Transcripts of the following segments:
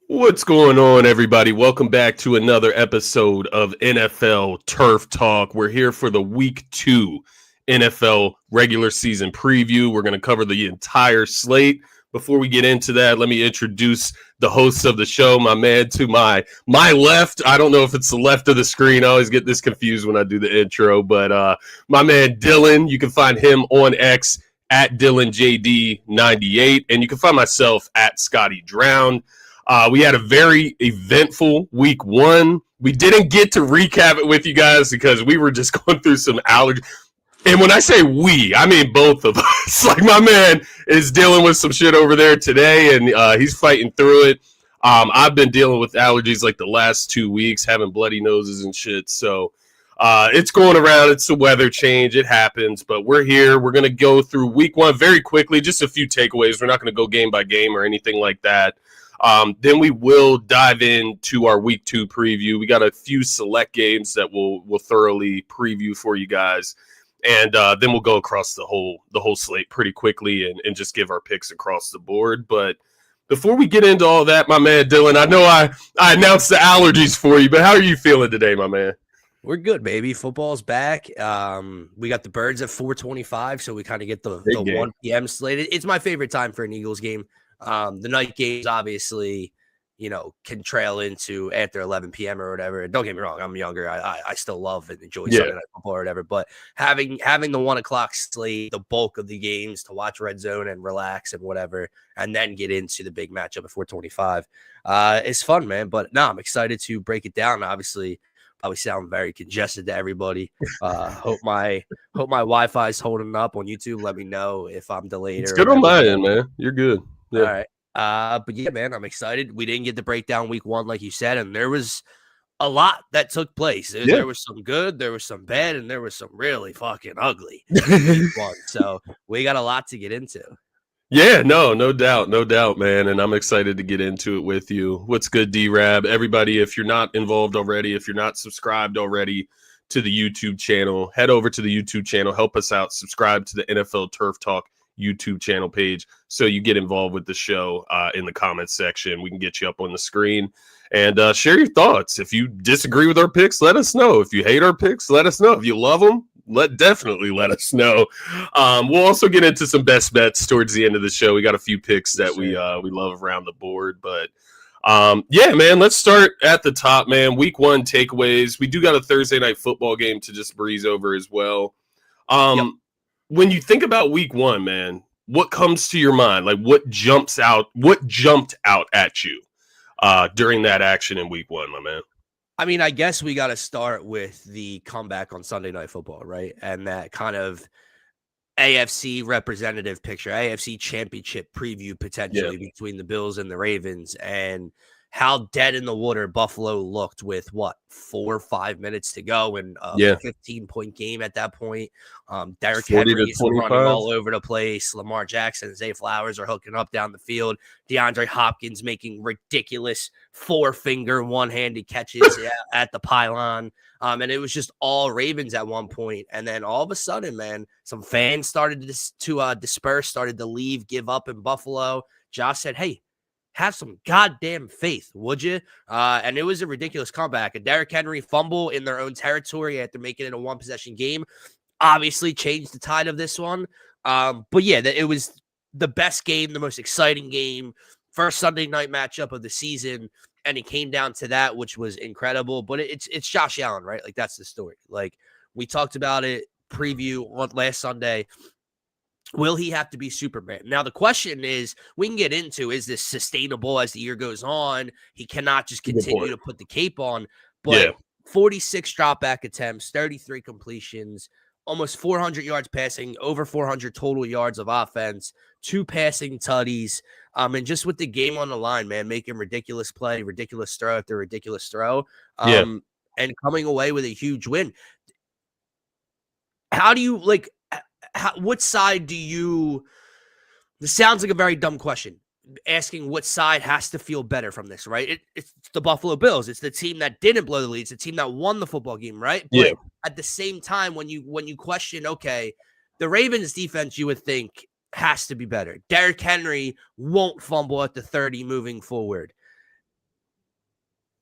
What's going on, everybody? Welcome back to another episode of NFL Turf Talk. We're here for the Week 2 NFL regular season preview. We're going to cover the entire slate. Before we get into that, let me introduce the hosts of the show. My man to my left. I don't know if it's the left of the screen. I always get this confused when I do the intro. But my man Dylan, you can find him on X at DylanJD98. And you can find myself at Scotty Drown. We had a very eventful week 1. We didn't get to recap it with you guys because we were just going through some allergies. And when I say we, I mean both of us. Like, my man is dealing with some shit over there today, and he's fighting through it. I've been dealing with allergies like the last 2 weeks, having bloody noses and shit. So it's going around. It's the weather change. It happens. But we're here. We're going to go through week 1 very quickly. Just a few takeaways. We're not going to go game by game or anything like that. Then we will dive into our week 2 preview. We got a few select games that we'll thoroughly preview for you guys. And then we'll go across the whole slate pretty quickly and just give our picks across the board. But before we get into all that, my man Dylan, I know I announced the allergies for you, but how are you feeling today, my man? We're good, baby. Football's back. We got the Birds at 4:25, so we kind of get the 1 p.m. slate. It's my favorite time for an Eagles game. The night games, obviously, can trail into after 11 p.m. or whatever. Don't get me wrong, I'm younger. I still love and enjoy Sunday Night Football or whatever. But having the 1 o'clock slate, the bulk of the games to watch Red Zone and relax and whatever, and then get into the big matchup at 4:25, is fun, man. But no, I'm excited to break it down. Obviously, probably sound very congested to everybody. Hope my Wi-Fi is holding up on YouTube. Let me know if I'm delayed. It's good on my end, man. You're good. Yeah. All right. But yeah, man, I'm excited. We didn't get the breakdown week 1, like you said, and there was a lot that took place. There was some good, there was some bad, and there was some really fucking ugly week 1. So we got a lot to get into. Yeah, no doubt, man. And I'm excited to get into it with you. What's good, D-Rab? Everybody, if you're not involved already, if you're not subscribed already to the YouTube channel, head over to the YouTube channel. Help us out. Subscribe to the NFL Turf Talk YouTube channel page so you get involved with the show in the comments section. We can get you up on the screen and share your thoughts. If you disagree with our picks, let us know. If you hate our picks, let us know. If you love them, definitely let us know. We'll also get into some best bets towards the end of the show. We got a few picks that we love around the board, but yeah, man, let's start at the top, man. Week 1 takeaways. We do got a Thursday night football game to just breeze over as well. When you think about week 1, man, what comes to your mind? Like, what jumped out at you during that action in week 1, my man? I mean, I guess we got to start with the comeback on Sunday Night Football, right? And that kind of AFC representative picture, AFC championship preview potentially between the Bills and the Ravens, and how dead in the water Buffalo looked with 4 or 5 minutes to go and a 15-point game at that point. Derrick Henry is running all over the place. Lamar Jackson and Zay Flowers are hooking up down the field. DeAndre Hopkins making ridiculous 4-finger one-handed catches at the pylon. And it was just all Ravens at one point. And then all of a sudden, man, some fans started to disperse, started to leave, give up in Buffalo. Josh said, hey, have some goddamn faith, would you? And it was a ridiculous comeback. A Derrick Henry fumble in their own territory after making it a 1-possession game obviously changed the tide of this one. But yeah, it was the best game, the most exciting game, first Sunday night matchup of the season, and it came down to that, which was incredible. But it's Josh Allen, right? Like, that's the story. Like, we talked about it preview on last Sunday. Will he have to be Superman? Now, the question is, we can get into, is this sustainable as the year goes on? He cannot just continue to put the cape on. But 46 dropback attempts, 33 completions, almost 400 yards passing, over 400 total yards of offense, 2 passing tutties. And just with the game on the line, man, making ridiculous play, ridiculous throw after ridiculous throw, and coming away with a huge win. How do you, like, what side do you, this sounds like a very dumb question, asking what side has to feel better from this, right? It's the Buffalo Bills. It's the team that didn't blow the lead. It's the team that won the football game, right? But at the same time, when you question, okay, the Ravens defense, you would think, has to be better. Derrick Henry won't fumble at the 30 moving forward.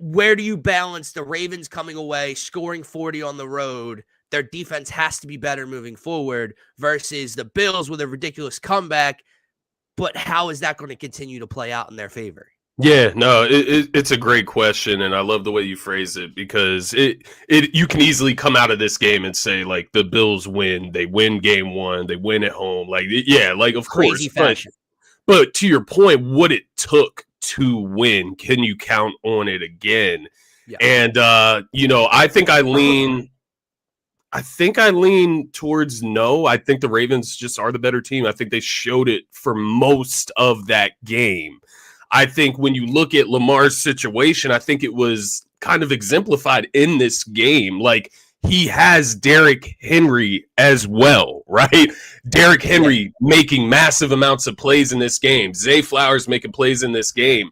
where do you balance the Ravens coming away, scoring 40 on the road? Their defense has to be better moving forward versus the Bills with a ridiculous comeback. But how is that going to continue to play out in their favor? Yeah, no, it's a great question, and I love the way you phrase it because you can easily come out of this game and say like the Bills win, they win game one, they win at home, like yeah, like of Crazy course, fashion. but to your point, what it took to win, can you count on it again? Yeah. And I think I lean towards no. I think the Ravens just are the better team. I think they showed it for most of that game. I think when you look at Lamar's situation, I think it was kind of exemplified in this game. Like, he has Derrick Henry as well, right? Derrick Henry making massive amounts of plays in this game. Zay Flowers making plays in this game.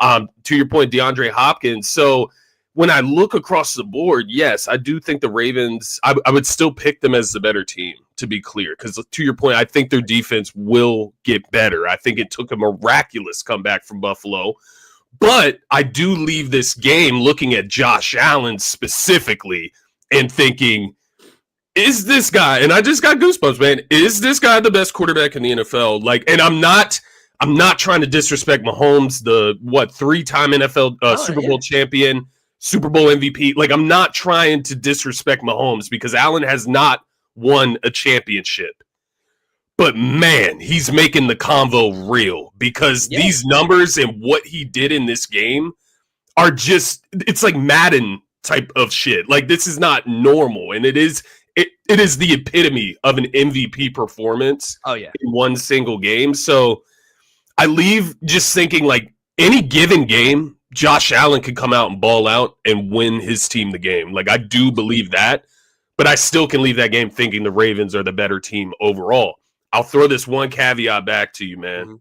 To your point, DeAndre Hopkins. So when I look across the board, yes, I do think the Ravens, I would still pick them as the better team, to be clear. Because to your point, I think their defense will get better. I think it took a miraculous comeback from Buffalo. But I do leave this game looking at Josh Allen specifically and thinking, is this guy, and I just got goosebumps, man, is this guy the best quarterback in the NFL? Like, and I'm not trying to disrespect Mahomes, the three-time NFL Super Bowl champion, Super Bowl MVP. Like, I'm not trying to disrespect Mahomes because Allen has not won a championship. But man, he's making the convo real because these numbers and what he did in this game are just, it's like Madden type of shit. Like, this is not normal. And it is the epitome of an MVP performance in one single game. So I leave just thinking, like, any given game, Josh Allen could come out and ball out and win his team the game. Like, I do believe that, but I still can leave that game thinking the Ravens are the better team overall. I'll throw this one caveat back to you, man. Mm-hmm.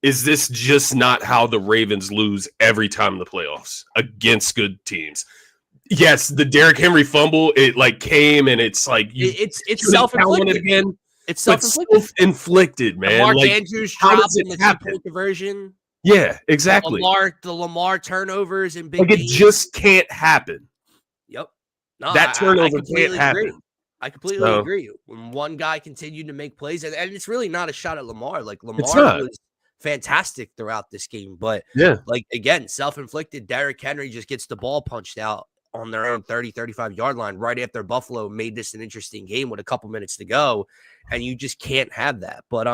Is this just not how the Ravens lose every time in the playoffs against good teams? Yes, the Derrick Henry fumble, it like came and it's like it's self-inflicted again. It's self-inflicted, man. Mark like, Andrews dropped in the two-point conversion. Yeah, exactly. The Lamar turnovers and big like games. It just can't happen. Yep. No, that turnover can't happen. I completely agree. When one guy continued to make plays, and it's really not a shot at Lamar. Like, Lamar was fantastic throughout this game, but like, again, self-inflicted. Derrick Henry just gets the ball punched out on their own 30, 35-yard line right after Buffalo made this an interesting game with a couple minutes to go, and you just can't have that. But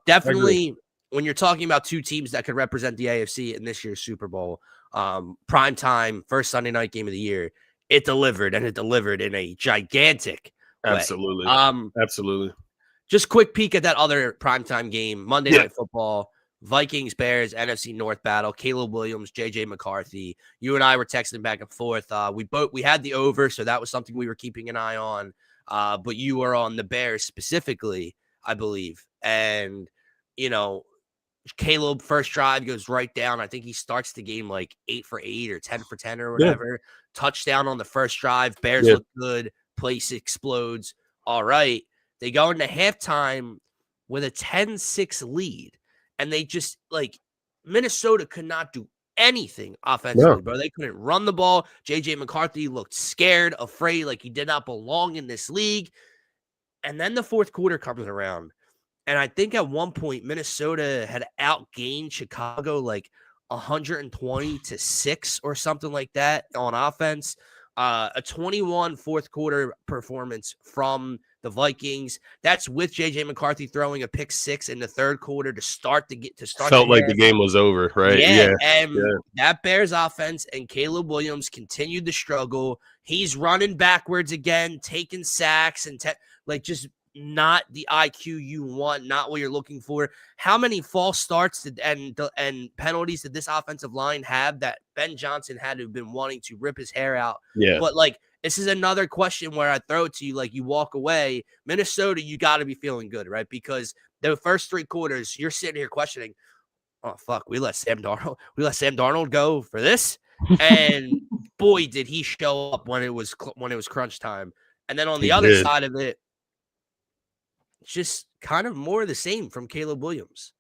definitely when you're talking about two teams that could represent the AFC in this year's Super Bowl, prime time, first Sunday night game of the year, it delivered, and it delivered in a gigantic Absolutely. way. Absolutely. Just quick peek at that other primetime game, Monday Night Football, Vikings, Bears, NFC North battle, Caleb Williams, JJ McCarthy. You and I were texting back and forth. We had the over, so that was something we were keeping an eye on. But you were on the Bears specifically, I believe. And, Caleb, first drive, goes right down. I think he starts the game like 8 for 8 or 10 for 10 or whatever. Touchdown on the first drive. Bears look good. Place explodes. All right. They go into halftime with a 10-6 lead. And they just, like, Minnesota could not do anything offensively, bro. They couldn't run the ball. JJ McCarthy looked scared, afraid, like he did not belong in this league. And then the fourth quarter comes around. And I think at one point, Minnesota had outgained Chicago like 120-6 or something like that on offense. A 21 fourth quarter performance from the Vikings. That's with JJ McCarthy throwing a pick six in the third quarter to start. Felt like the game was over, right? That Bears offense and Caleb Williams continued to struggle. He's running backwards again, taking sacks and just not the IQ you want, not what you're looking for. How many false starts and penalties did this offensive line have that Ben Johnson had to have been wanting to rip his hair out? Yeah. But this is another question where I throw it to you, like, you walk away, Minnesota, you got to be feeling good, right? Because the first three quarters, you're sitting here questioning, oh fuck, we let Sam Darnold go for this, and boy, did he show up when it was crunch time. And then on the other side of it, just kind of more of the same from Caleb Williams.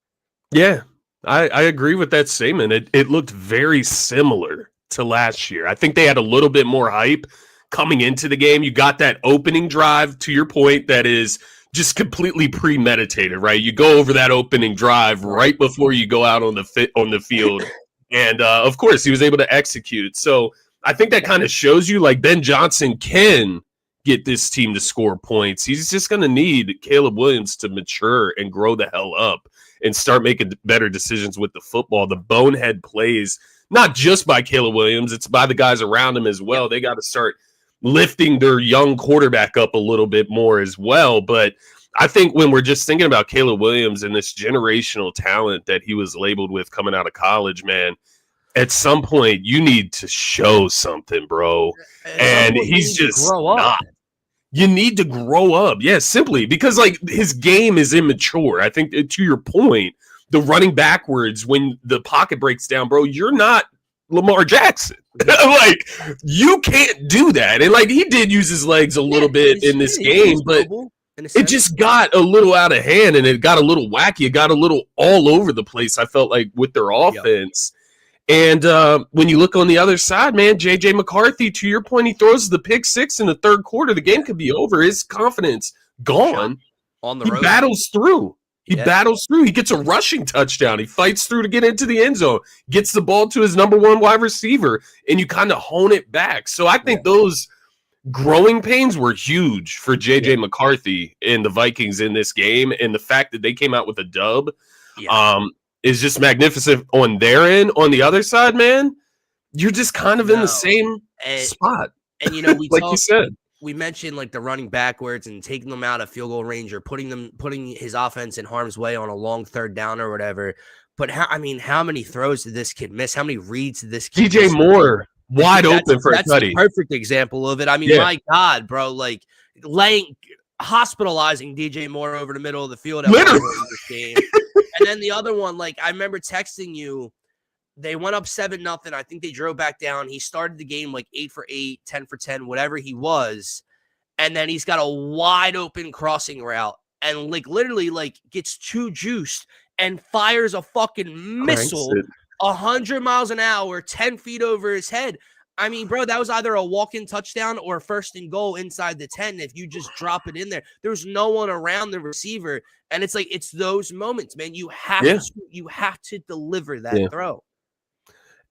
Yeah, I agree with that statement. It looked very similar to last year. I think they had a little bit more hype coming into the game. You got that opening drive, to your point, that is just completely premeditated, right? You go over that opening drive right before you go out on the field, and of course he was able to execute. So I think that kind of shows you, like, Ben Johnson can get this team to score points. He's just going to need Caleb Williams to mature and grow the hell up and start making better decisions with the football. The bonehead plays, not just by Caleb Williams, it's by the guys around him as well. They got to start lifting their young quarterback up a little bit more as well. But I think when we're just thinking about Caleb Williams and this generational talent that he was labeled with coming out of college, man, at some point you need to show something, bro. And he's just not. You need to grow up. Yeah, simply because, like, his game is immature. I think, to your point, the running backwards when the pocket breaks down, bro, you're not Lamar Jackson. Like, you can't do that. And, like, he did use his legs a little bit in this game, but it just got a little out of hand and it got a little wacky. It got a little all over the place, I felt like, with their offense. And when you look on the other side, man, J.J. McCarthy, to your point, he throws the pick six in the third quarter. The game could be over. His confidence gone. On the road. He battles through. He battles through. He gets a rushing touchdown. He fights through to get into the end zone, gets the ball to his number one wide receiver, and you kind of hone it back. So I think those growing pains were huge for J.J. McCarthy and the Vikings in this game, and the fact that they came out with a dub. Is just magnificent on their end. On the other side, man, you're just kind of in the same spot. And, you know, we like you said, we mentioned, like, the running backwards and taking them out of field goal range or putting his offense in harm's way on a long third down or whatever. But how many throws did this kid miss? How many reads did this kid DJ Moore wide open for a that's tutty? The perfect example of it. I mean, my God, bro, like, hospitalizing DJ Moore over the middle of the field at literally this game. And then the other one, like, I remember texting you, they went up 7-0. I think they drove back down. He started the game like 8 for 8, 10 for 10, whatever he was. And then he's got a wide open crossing route and, like, literally, like, gets too juiced and fires a fucking missile 100 miles an hour, 10 feet over his head. I mean, bro, that was either a walk-in touchdown or first and goal inside the 10 if you just drop it in there. There's no one around the receiver, and it's like, it's those moments, man. You have to deliver that throw.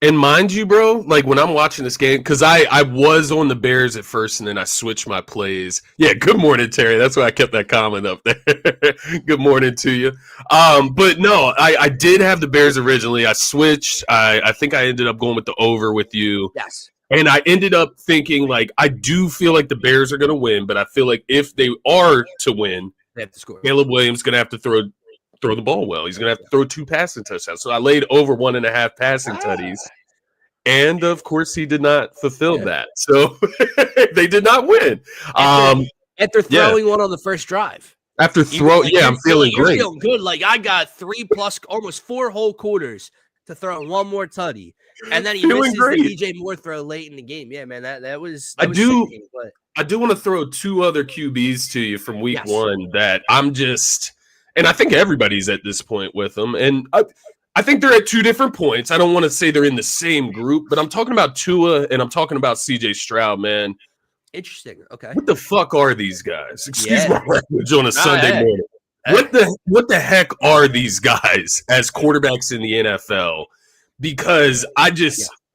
And mind you, bro, like, when I'm watching this game, because I was on the Bears at first, and then I switched my plays. Yeah, good morning, Terry. That's why I kept that comment up there. Good morning to you. But no, I did have the Bears originally. I switched. I think I ended up going with the over with you. Yes. And I ended up thinking, like, I do feel like the Bears are going to win, but I feel like if they are to win, they have to score. Caleb Williams is going to have to throw the ball well. He's going to have to throw 2 passing touchdowns. So I laid over 1.5 passing tutties. And, of course, he did not fulfill that. So they did not win. After throwing one on the first drive. I'm feeling great. Feeling good. Like, I got 3+ almost 4 whole quarters to throw one more tutty. And then he misses the DJ Moore throw late in the game. Yeah, man, that was I do want to throw 2 other QBs to you from week 1 that I'm just – and I think everybody's at this point with them. And I think they're at 2 different points. I don't want to say they're in the same group, but I'm talking about Tua and I'm talking about CJ Stroud, man. Interesting. Okay. What the fuck are these guys? Excuse my language on a Sunday morning. What the heck are these guys as quarterbacks in the NFL? Because I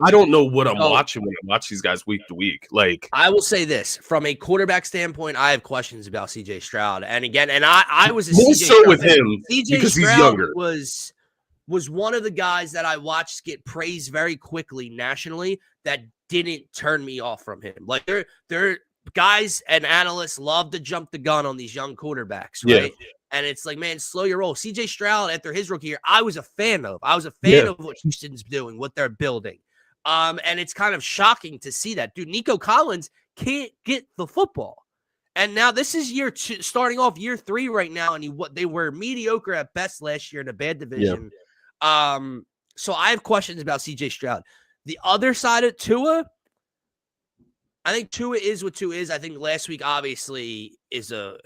don't know what I'm watching when I watch these guys week to week. Like, I will say this from a quarterback standpoint, I have questions about CJ Stroud. And again, I was more so with him because he's younger. Was one of the guys that I watched get praised very quickly nationally that didn't turn me off from him. Like, they're guys and analysts love to jump the gun on these young quarterbacks, right? Yeah. And it's like, man, slow your roll. CJ Stroud, after his rookie year, I was a fan of. I was a fan of what Houston's doing, what they're building. And it's kind of shocking to see that. Dude, Nico Collins can't get the football. And now this is year 2, starting off year 3 right now, and they were mediocre at best last year in a bad division. Yeah. So I have questions about CJ Stroud. The other side of Tua, I think Tua is what Tua is. I think last week obviously is a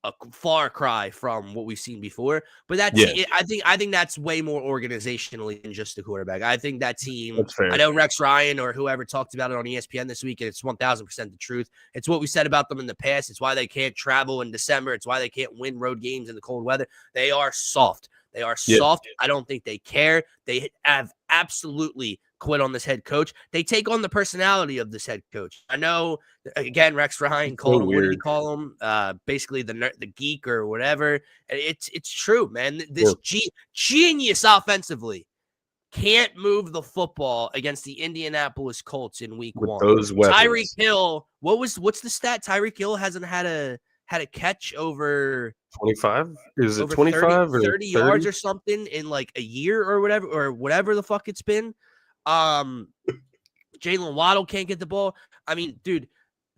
a far cry from what we've seen before. But that I think that's way more organizationally than just the quarterback. I think that team. That's fair. I know Rex Ryan or whoever talked about it on ESPN this week, and it's 1,000% the truth. It's what we said about them in the past. It's why they can't travel in December. It's why they can't win road games in the cold weather. They are soft. They are soft. I don't think they care. They have absolutely quit on this head coach. They take on the personality of this head coach. I know, again, Rex Ryan called him, what did he call him? Basically the geek or whatever. It's true, man. This genius offensively can't move the football against the Indianapolis Colts in week one. Those weapons. Tyreek Hill, what's the stat? Tyreek Hill hasn't had a catch over 25? Is it 25 or 30 yards or something in like a year or whatever the fuck it's been. Jalen Waddle can't get the ball. I mean, dude,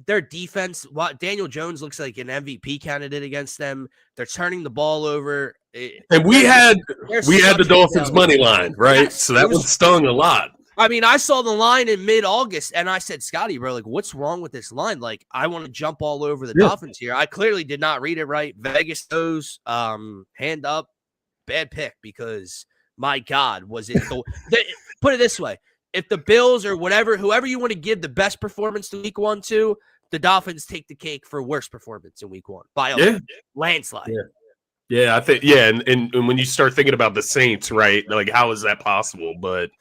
their defense, Daniel Jones looks like an MVP candidate against them. They're turning the ball over. And we had the Dolphins money line, right? Yes, so that one stung a lot. I mean, I saw the line in mid-August, and I said, Scotty, bro, like, what's wrong with this line? Like, I want to jump all over the Dolphins here. I clearly did not read it right. Vegas knows, hand up, bad pick, because, my God, was it put it this way. If the Bills or whoever you want to give the best performance to week one to, the Dolphins take the cake for worst performance in week one by a landslide. Yeah, I think, and when you start thinking about the Saints, right, like, how is that possible? But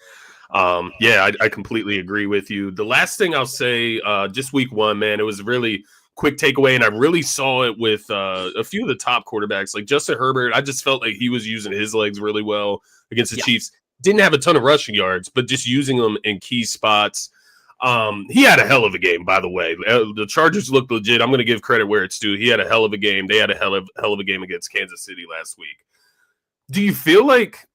I completely agree with you. The last thing I'll say, just week one, man, it was a really quick takeaway, and I really saw it with a few of the top quarterbacks, like Justin Herbert. I just felt like he was using his legs really well against the Chiefs. Didn't have a ton of rushing yards, but just using them in key spots. He had a hell of a game, by the way. The Chargers looked legit. I'm going to give credit where it's due. He had a hell of a game. They had a hell of a game against Kansas City last week. Do you feel like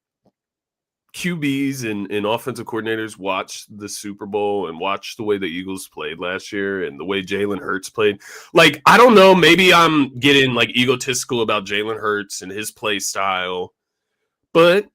QBs and offensive coordinators watch the Super Bowl and watch the way the Eagles played last year and the way Jalen Hurts played? Like, I don't know. Maybe I'm getting like egotistical about Jalen Hurts and his play style, but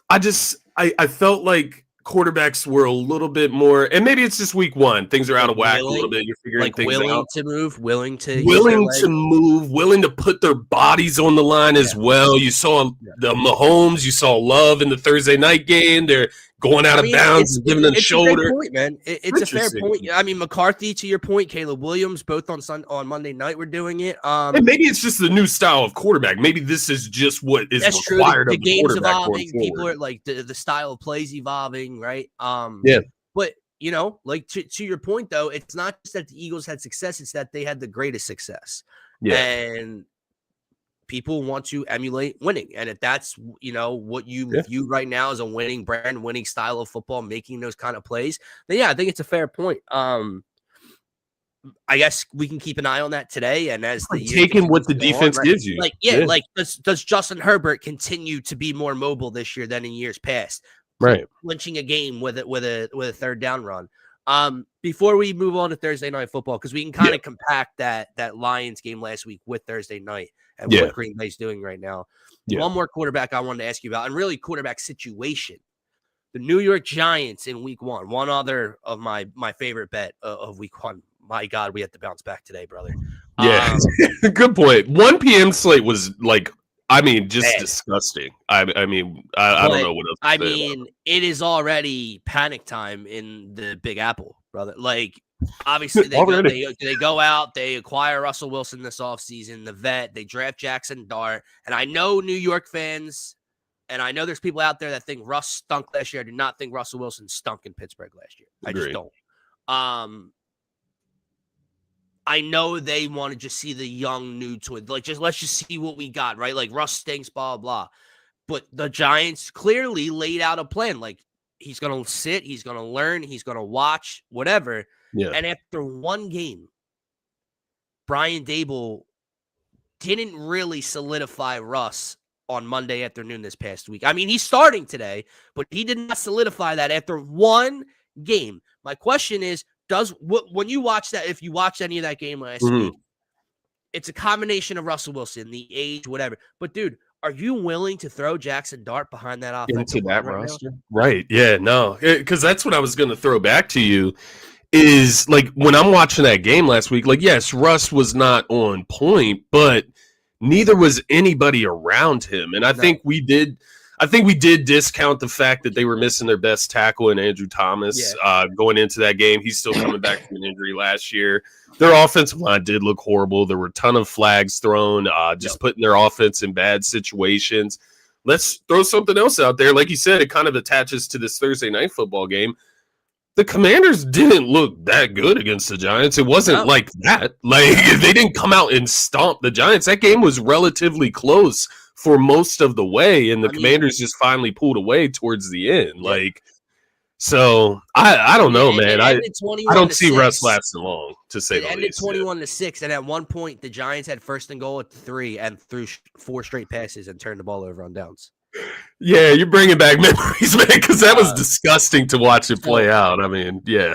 I felt like quarterbacks were a little bit more, and maybe it's just week one. Things are out of whack a little bit. You're figuring things out. Willing to move, willing to move, willing to put their bodies on the line as well. You saw the Mahomes, you saw Love in the Thursday night game. They're going out of bounds and giving them the shoulder. A fair point, man. It's a fair point. I mean, McCarthy, to your point, Caleb Williams, both on Monday night were doing it. And maybe it's just the new style of quarterback. Maybe this is just what is required of the game's evolving. People are like the style of plays evolving, right? But you know, like to your point though, it's not just that the Eagles had success; it's that they had the greatest success. Yeah, and people want to emulate winning, and if that's what you view right now as a winning brand, winning style of football, making those kind of plays, then I think it's a fair point. I guess we can keep an eye on that today, and as the taking what the defense gives you, like does Justin Herbert continue to be more mobile this year than in years past? Right, clinching a game with a third down run. Before we move on to Thursday night football, because we can kind of compact that Lions game last week with Thursday night and what Green Bay's doing right now. One more quarterback I wanted to ask you about, and really quarterback situation. The New York Giants in week one. One other of my favorite bet of week one. My God, we have to bounce back today, brother. Yeah, good point. 1 p.m. slate was like, just disgusting. I don't know what else to say about it. It is already panic time in the Big Apple, brother. Like, obviously, they go out, they acquire Russell Wilson this offseason, the vet, they draft Jackson Dart. And I know New York fans, and I know there's people out there that think Russ stunk last year. I do not think Russell Wilson stunk in Pittsburgh last year. I just don't. I know they want to just see the young new twin. Like, let's just see what we got, right? Like, Russ stinks, blah, blah. But the Giants clearly laid out a plan. Like, he's going to sit, he's going to learn, he's going to watch, whatever. Yeah. And after one game, Brian Daboll didn't really solidify Russ on Monday afternoon this past week. I mean, he's starting today, but he did not solidify that after one game. My question is, when you watch that, if you watched any of that game last week, it's a combination of Russell Wilson, the age, whatever. But dude, are you willing to throw Jackson Dart behind that offensive into that roster? Right. Yeah, no. Because that's what I was going to throw back to you is like when I'm watching that game last week, like, yes, Russ was not on point, but neither was anybody around him. And I think we did discount the fact that they were missing their best tackle in Andrew Thomas going into that game. He's still coming back from an injury last year. Their offensive line did look horrible. There were a ton of flags thrown, putting their offense in bad situations. Let's throw something else out there. Like you said, it kind of attaches to this Thursday night football game. The Commanders didn't look that good against the Giants. It wasn't like that. Like, they didn't come out and stomp the Giants. That game was relatively close for most of the way, and the Commanders just finally pulled away towards the end. Yeah. Like, so I don't know, man. I don't see Russ lasting long, to say the least. It ended 21-6, and at one point, the Giants had first and goal at the 3 and threw 4 straight passes and turned the ball over on downs. Yeah, you're bringing back memories, man, because that was disgusting to watch it play out. I mean, yeah.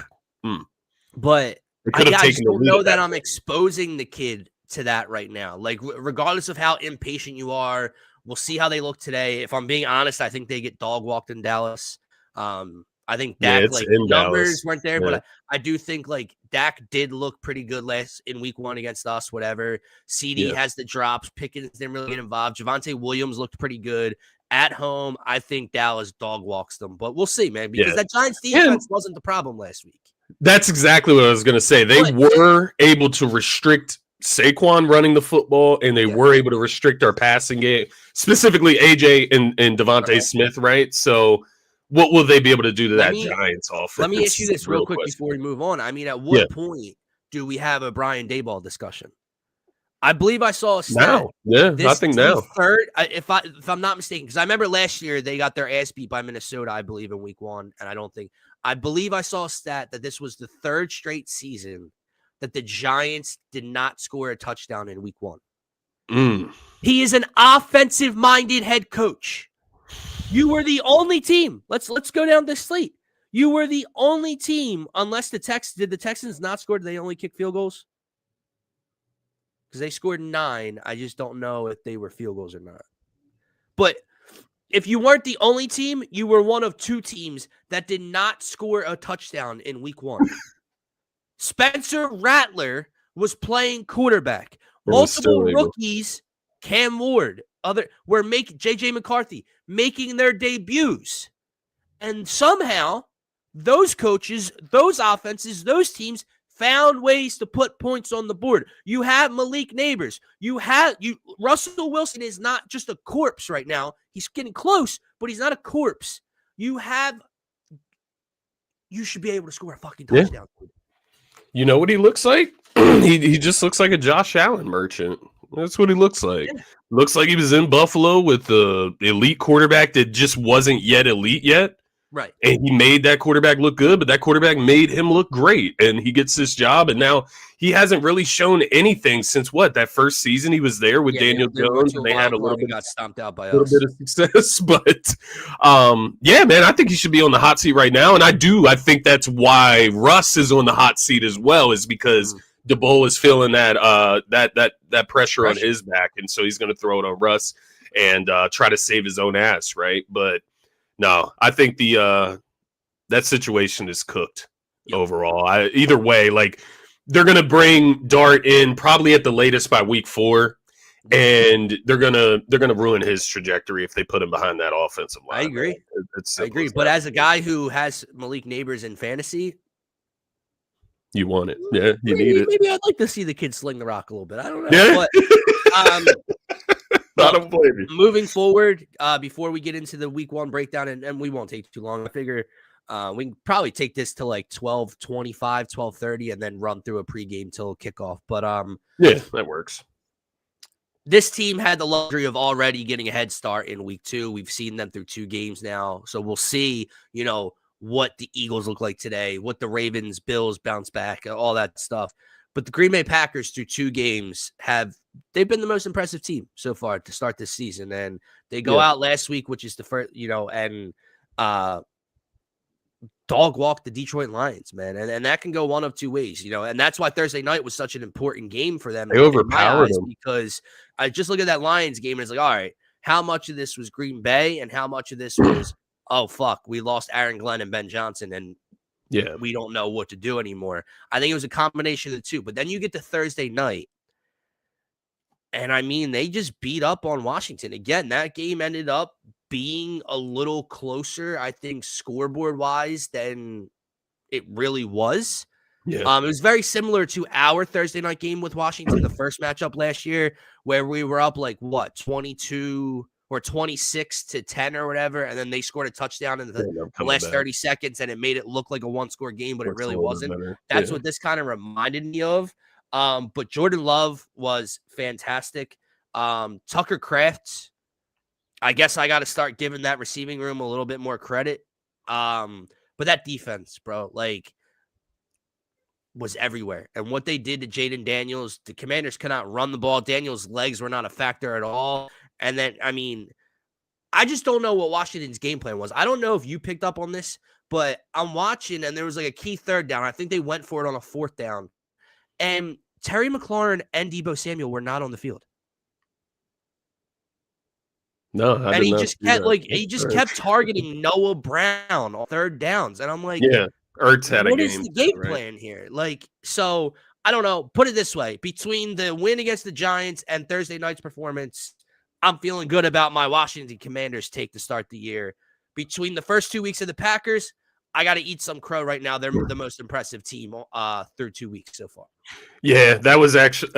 But I just don't know that I'm exposing the kid to that right now. Like, regardless of how impatient you are, we'll see how they look today. If I'm being honest, I think they get dog walked in Dallas. I think Dak, numbers weren't there, but I do think, Dak did look pretty good in week 1 against us, whatever. CD has the drops. Pickens didn't really get involved. Javonte Williams looked pretty good. At home, I think Dallas dog walks them, but we'll see, man, because that Giants defense wasn't the problem last week. That's exactly what I was going to say. They were able to restrict Saquon running the football, and they were able to restrict our passing game, specifically AJ and Devontae Smith, right? So what will they be able to do to that Giants offense? Let me ask you this real quick before we move on. I mean, at what point do we have a Brian Daboll discussion? I believe I saw a stat. Now. Yeah, nothing now. Third, if I'm not mistaken, because I remember last year they got their ass beat by Minnesota, I believe, in week 1, and I believe I saw a stat that this was the 3rd straight season that the Giants did not score a touchdown in week 1. He is an offensive-minded head coach. You were the only team. Let's go down this slate. You were the only team, unless did the Texans not score? Did they only kick field goals? Because they scored 9. I just don't know if they were field goals or not. But if you weren't the only team, you were one of 2 teams that did not score a touchdown in week 1. Spencer Rattler was playing quarterback. Multiple rookies, Cam Ward, JJ McCarthy making their debuts. And somehow those coaches, those offenses, those teams found ways to put points on the board. You have Malik Neighbors. Russell Wilson is not just a corpse right now. He's getting close, but he's not a corpse. You should be able to score a fucking touchdown. Yeah. You know what he looks like? he just looks like a Josh Allen merchant. That's what he looks like. Yeah. Looks like he was in Buffalo with the elite quarterback that just wasn't yet elite yet. Right. And he made that quarterback look good, but that quarterback made him look great. And he gets this job, and now he hasn't really shown anything since that first season he was there with Daniel Jones, and they had a little bit got stomped out by a little bit of success. But yeah, man, I think he should be on the hot seat right now. And I think that's why Russ is on the hot seat as well, is because Daboll is feeling that pressure on his back, and so he's going to throw it on Russ and try to save his own ass, right? But no, I think that situation is cooked overall. Either way, they're going to bring Dart in probably at the latest by week 4, and they're gonna ruin his trajectory if they put him behind that offensive line. I agree. I agree. But as a guy who has Malik Neighbors in fantasy, you want it. Yeah, you need it. Maybe I'd like to see the kid sling the rock a little bit. I don't know. Yeah. But, I don't blame you. Moving forward, before we get into the week 1 breakdown, and we won't take too long, I figure we can probably take this to 12:25, 12:30, and then run through a pregame till kickoff. But yeah, that works. This team had the luxury of already getting a head start in week 2. We've seen them through 2 games now, so we'll see, what the Eagles look like today, what the Ravens, Bills bounce back, all that stuff. But the Green Bay Packers through 2 games they've been the most impressive team so far to start this season. And they go out last week, which is the first, and dog walk the Detroit Lions, man. And that can go one of 2 ways, and that's why Thursday night was such an important game for them. They overpowered them. Because I just look at that Lions game and it's all right, how much of this was Green Bay and how much of this was, oh, fuck, we lost Aaron Glenn and Ben Johnson and we don't know what to do anymore. I think it was a combination of the 2. But then you get to Thursday night. And I mean, they just beat up on Washington. Again, that game ended up being a little closer, I think, scoreboard-wise than it really was. Yeah. It was very similar to our Thursday night game with Washington, the first matchup last year, where we were up 22 or 26-10 or whatever, and then they scored a touchdown in the last 30 seconds, and it made it look like a one-score game, but it really wasn't. That's what this kind of reminded me of. But Jordan Love was fantastic. Tucker Kraft, I guess I got to start giving that receiving room a little bit more credit. But that defense, bro, was everywhere. And what they did to Jaden Daniels, the Commanders could not run the ball. Daniels' legs were not a factor at all. And then, I mean, I just don't know what Washington's game plan was. I don't know if you picked up on this, but I'm watching, and there was a key third down. I think they went for it on a fourth down. And Terry McLaurin and Deebo Samuel were not on the field. No, and he just kept targeting Noah Brown on third downs. And I'm like, Ertz had what is the game plan here? So I don't know. Put it this way. Between the win against the Giants and Thursday night's performance, I'm feeling good about my Washington Commanders take to start the year. Between the first 2 weeks of the Packers, I got to eat some crow right now. They're the most impressive team through 2 weeks so far. Yeah, that was actually,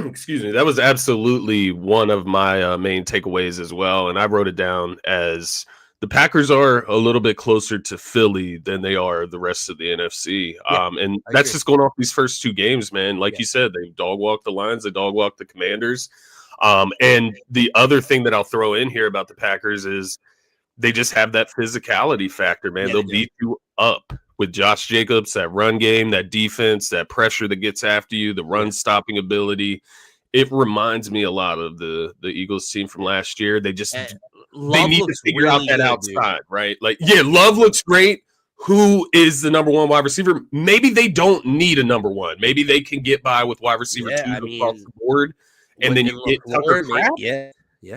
excuse me, that was absolutely one of my main takeaways as well. And I wrote it down as the Packers are a little bit closer to Philly than they are the rest of the NFC. And that's just going off these first two games, man. Like you said, they dog-walked the Lions, they dog-walked the Commanders. And the other thing that I'll throw in here about the Packers is they just have that physicality factor, man. They'll beat you up with Josh Jacobs, that run game, that defense, that pressure that gets after you, the run stopping ability. It reminds me a lot of the Eagles team from last year. They just they need to figure out that outside, right? Love looks great. Who is the number one wide receiver? Maybe they don't need a number one. Maybe they can get by with wide receiver two across the board. And then you get Tucker Kraft.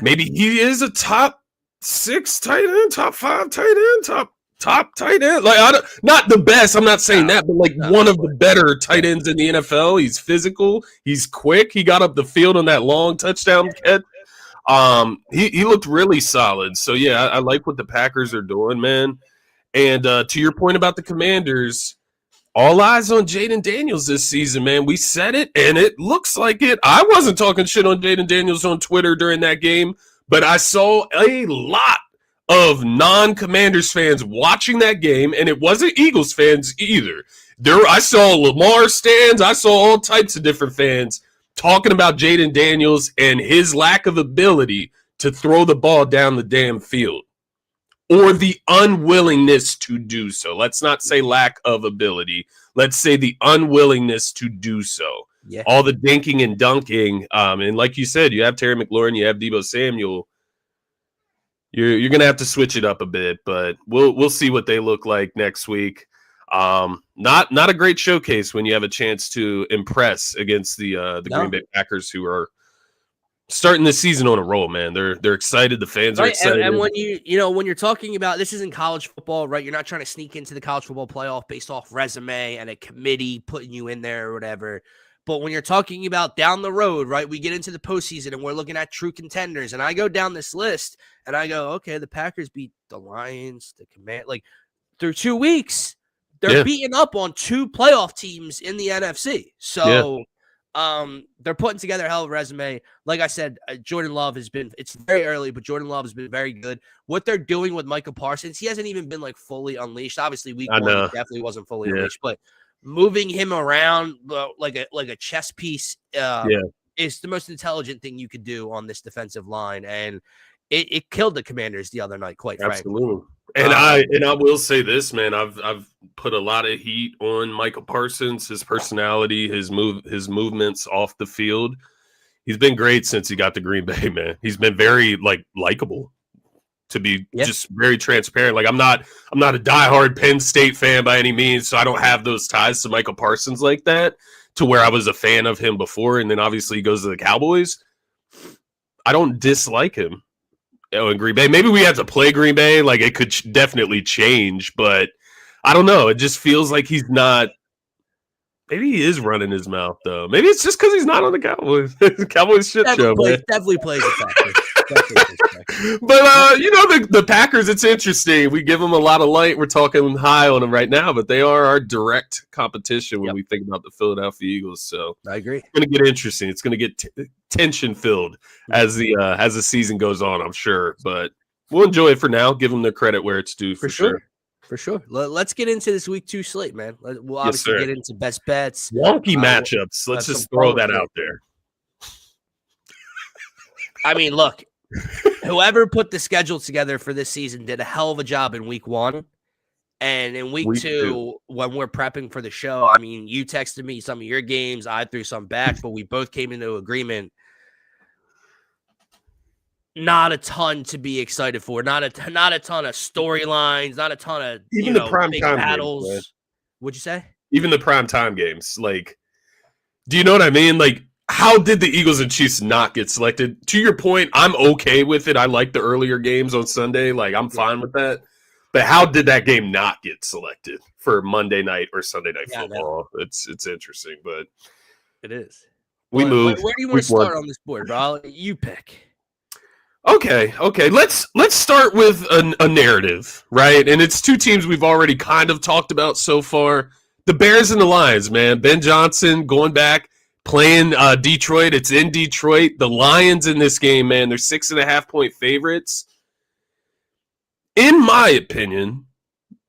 Maybe he is a top 6 tight end, top 5 tight end, top tight end. Not the best. I'm not saying that, but one of the better tight ends in the NFL. He's physical. He's quick. He got up the field on that long touchdown catch. He looked really solid. So yeah, I like what the Packers are doing, man. And to your point about the Commanders, all eyes on Jaden Daniels this season, man. We said it, and it looks like it. I wasn't talking shit on Jaden Daniels on Twitter during that game, but I saw a lot of non-Commanders fans watching that game, and it wasn't Eagles fans either. I saw Lamar stands. I saw all types of different fans talking about Jaden Daniels and his lack of ability to throw the ball down the damn field, or the unwillingness to do so. Let's not say lack of ability. Let's say the unwillingness to do so. Yeah. All the dinking and dunking. And like you said, you have Terry McLaurin, you have Deebo Samuel. You're going to have to switch it up a bit, but we'll see what they look like next week. Not a great showcase when you have a chance to impress against the Green Bay Packers, who are starting the season on a roll, man. They're excited. The fans are excited. And when when you're talking about, this isn't college football, right? You're not trying to sneak into the college football playoff based off resume and a committee putting you in there or whatever. But when you're talking about down the road, right, we get into the postseason and we're looking at true contenders. And I go down this list and I go, okay, the Packers beat the Lions, the Command, through 2 weeks, they're beating up on 2 playoff teams in the NFC. So they're putting together a hell of a resume. Like I said, Jordan Love it's very early, but Jordan Love has been very good. What they're doing with Micah Parsons, he hasn't even been fully unleashed. Obviously, week 1 he definitely wasn't fully unleashed, but moving him around like a chess piece is the most intelligent thing you could do on this defensive line, and it killed the Commanders the other night, quite frankly. Absolutely. And I will say this, man, I've put a lot of heat on Micah Parsons, his personality, his movements off the field. He's been great since he got to Green Bay, man. He's been very likable. To be just very transparent. I'm not a diehard Penn State fan by any means, so I don't have those ties to Michael Parsons like that, to where I was a fan of him before, and then obviously he goes to the Cowboys. I don't dislike him in Green Bay. Maybe we have to play Green Bay. It could definitely change, but I don't know. It just feels like he's not Maybe he is running his mouth, though. Maybe it's just because he's not on the Cowboys. Cowboys shit show, man. Definitely plays a factor. But, the Packers, it's interesting. We give them a lot of light. We're talking high on them right now, but they are our direct competition when we think about the Philadelphia Eagles. So I agree. It's going to get interesting. It's going to get tension-filled as the season goes on, I'm sure. But we'll enjoy it for now. Give them their credit where it's due, for sure. For sure. Let's get into this week 2 slate, man. We'll obviously get into best bets. Wonky matchups. Let's just throw that out there. I mean, look. Whoever put the schedule together for this season did a hell of a job in week 1. And in week 2, when we're prepping for the show, I mean, you texted me some of your games. I threw some back, but we both came into agreement. Not a ton to be excited for. Not a ton of storylines. Not a ton of even the prime big time battles. Games, What'd you say? Even the prime time games. Like, do you know what I mean? Like, how did the Eagles and Chiefs not get selected? To your point, I'm okay with it. I like the earlier games on Sunday. Like, I'm fine with that. But how did that game not get selected for Monday night or Sunday night football? It's interesting, but it is. We move. Where do you want to start on this board, bro? You pick. Okay. Let's start with a narrative, right? And it's 2 teams we've already kind of talked about so far. The Bears and the Lions, man. Ben Johnson going back. Playing Detroit. It's in Detroit. The Lions in this game, man, they're 6.5-point favorites. In my opinion,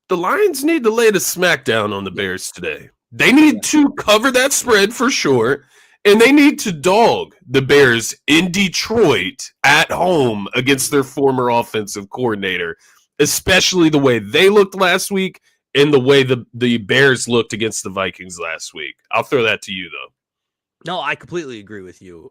the Lions need to lay the smackdown on the Bears today. They need to cover that spread for sure, and they need to dog the Bears in Detroit at home against their former offensive coordinator, especially the way they looked last week and the way the Bears looked against the Vikings last week. I'll throw that to you, though. No, I completely agree with you.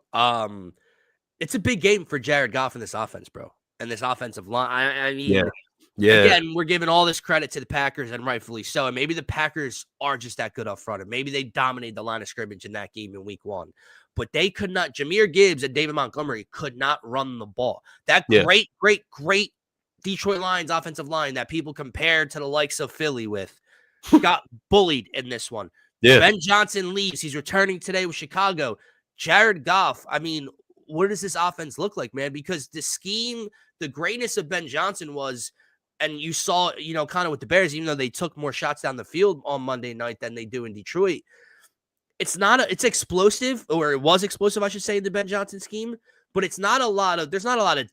It's a big game for Jared Goff and this offense, bro, and this offensive line. I mean, again, we're giving all this credit to the Packers, and rightfully so. And maybe the Packers are just that good up front, and maybe they dominated the line of scrimmage in that game in week 1. But they could not. Jameer Gibbs and David Montgomery could not run the ball. That great Detroit Lions offensive line that people compared to the likes of Philly with got bullied in this one. Yeah. Ben Johnson leaves. He's returning today with Chicago. Jared Goff, I mean, what does this offense look like, man? Because the scheme, the greatness of Ben Johnson was, and you saw, kind of with the Bears, even though they took more shots down the field on Monday night than they do in Detroit, it's explosive, or it was explosive, I should say, in the Ben Johnson scheme, but there's not a lot of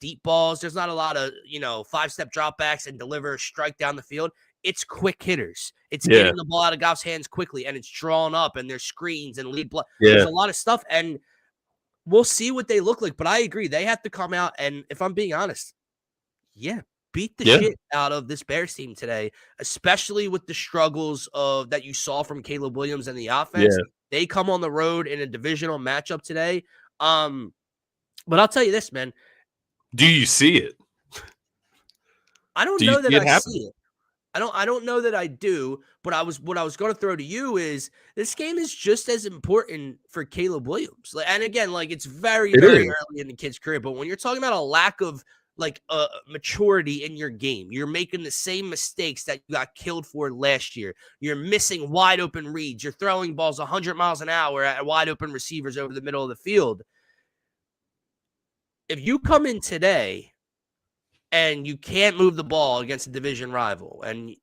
deep balls. There's not a lot of, 5-step dropbacks and deliver a strike down the field. It's quick hitters. It's getting the ball out of Goff's hands quickly, and it's drawn up, and there's screens and lead block. There's a lot of stuff, and we'll see what they look like. But I agree. They have to come out, and if I'm being honest, beat the shit out of this Bears team today, especially with the struggles that you saw from Caleb Williams and the offense. Yeah. They come on the road in a divisional matchup today. But I'll tell you this, man. Do you see it? I don't know that I see it. I don't know that I do, but what I was going to throw to you is this game is just as important for Caleb Williams. And again, it's very early in the kid's career, but when you're talking about a lack of maturity in your game, you're making the same mistakes that you got killed for last year. You're missing wide open reads. You're throwing balls 100 miles an hour at wide open receivers over the middle of the field. If you come in today and you can't move the ball against a division rival, and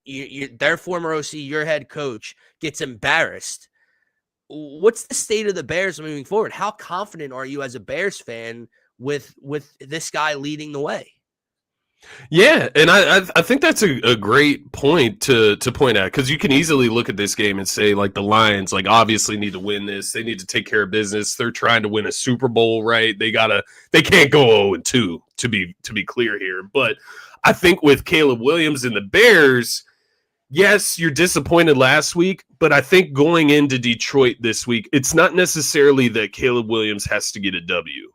their former OC, your head coach, gets embarrassed, what's the state of the Bears moving forward? How confident are you as a Bears fan with this guy leading the way? Yeah, and I think that's a great point to point out, because you can easily look at this game and say, the Lions, obviously need to win this. They need to take care of business. They're trying to win a Super Bowl, right? They can't go 0-2 to be clear here. But I think with Caleb Williams and the Bears, yes, you're disappointed last week, but I think going into Detroit this week, it's not necessarily that Caleb Williams has to get a W.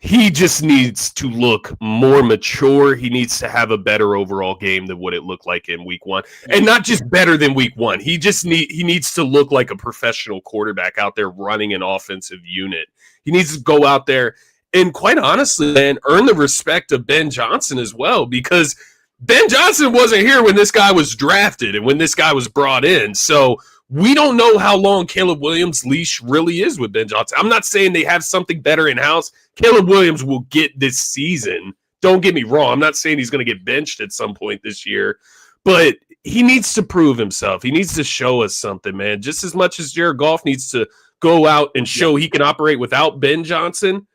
He just needs to look more mature. He needs to have a better overall game than what it looked like in week 1. And not just better than week 1. He needs to look like a professional quarterback out there running an offensive unit. He needs to go out there and, quite honestly, man, earn the respect of Ben Johnson as well, because Ben Johnson wasn't here when this guy was drafted and when this guy was brought in. So we don't know how long Caleb Williams' leash really is with Ben Johnson. I'm not saying they have something better in-house. Caleb Williams will get this season. Don't get me wrong. I'm not saying he's going to get benched at some point this year, but he needs to prove himself. He needs to show us something, man. Just as much as Jared Goff needs to go out and show he can operate without Ben Johnson,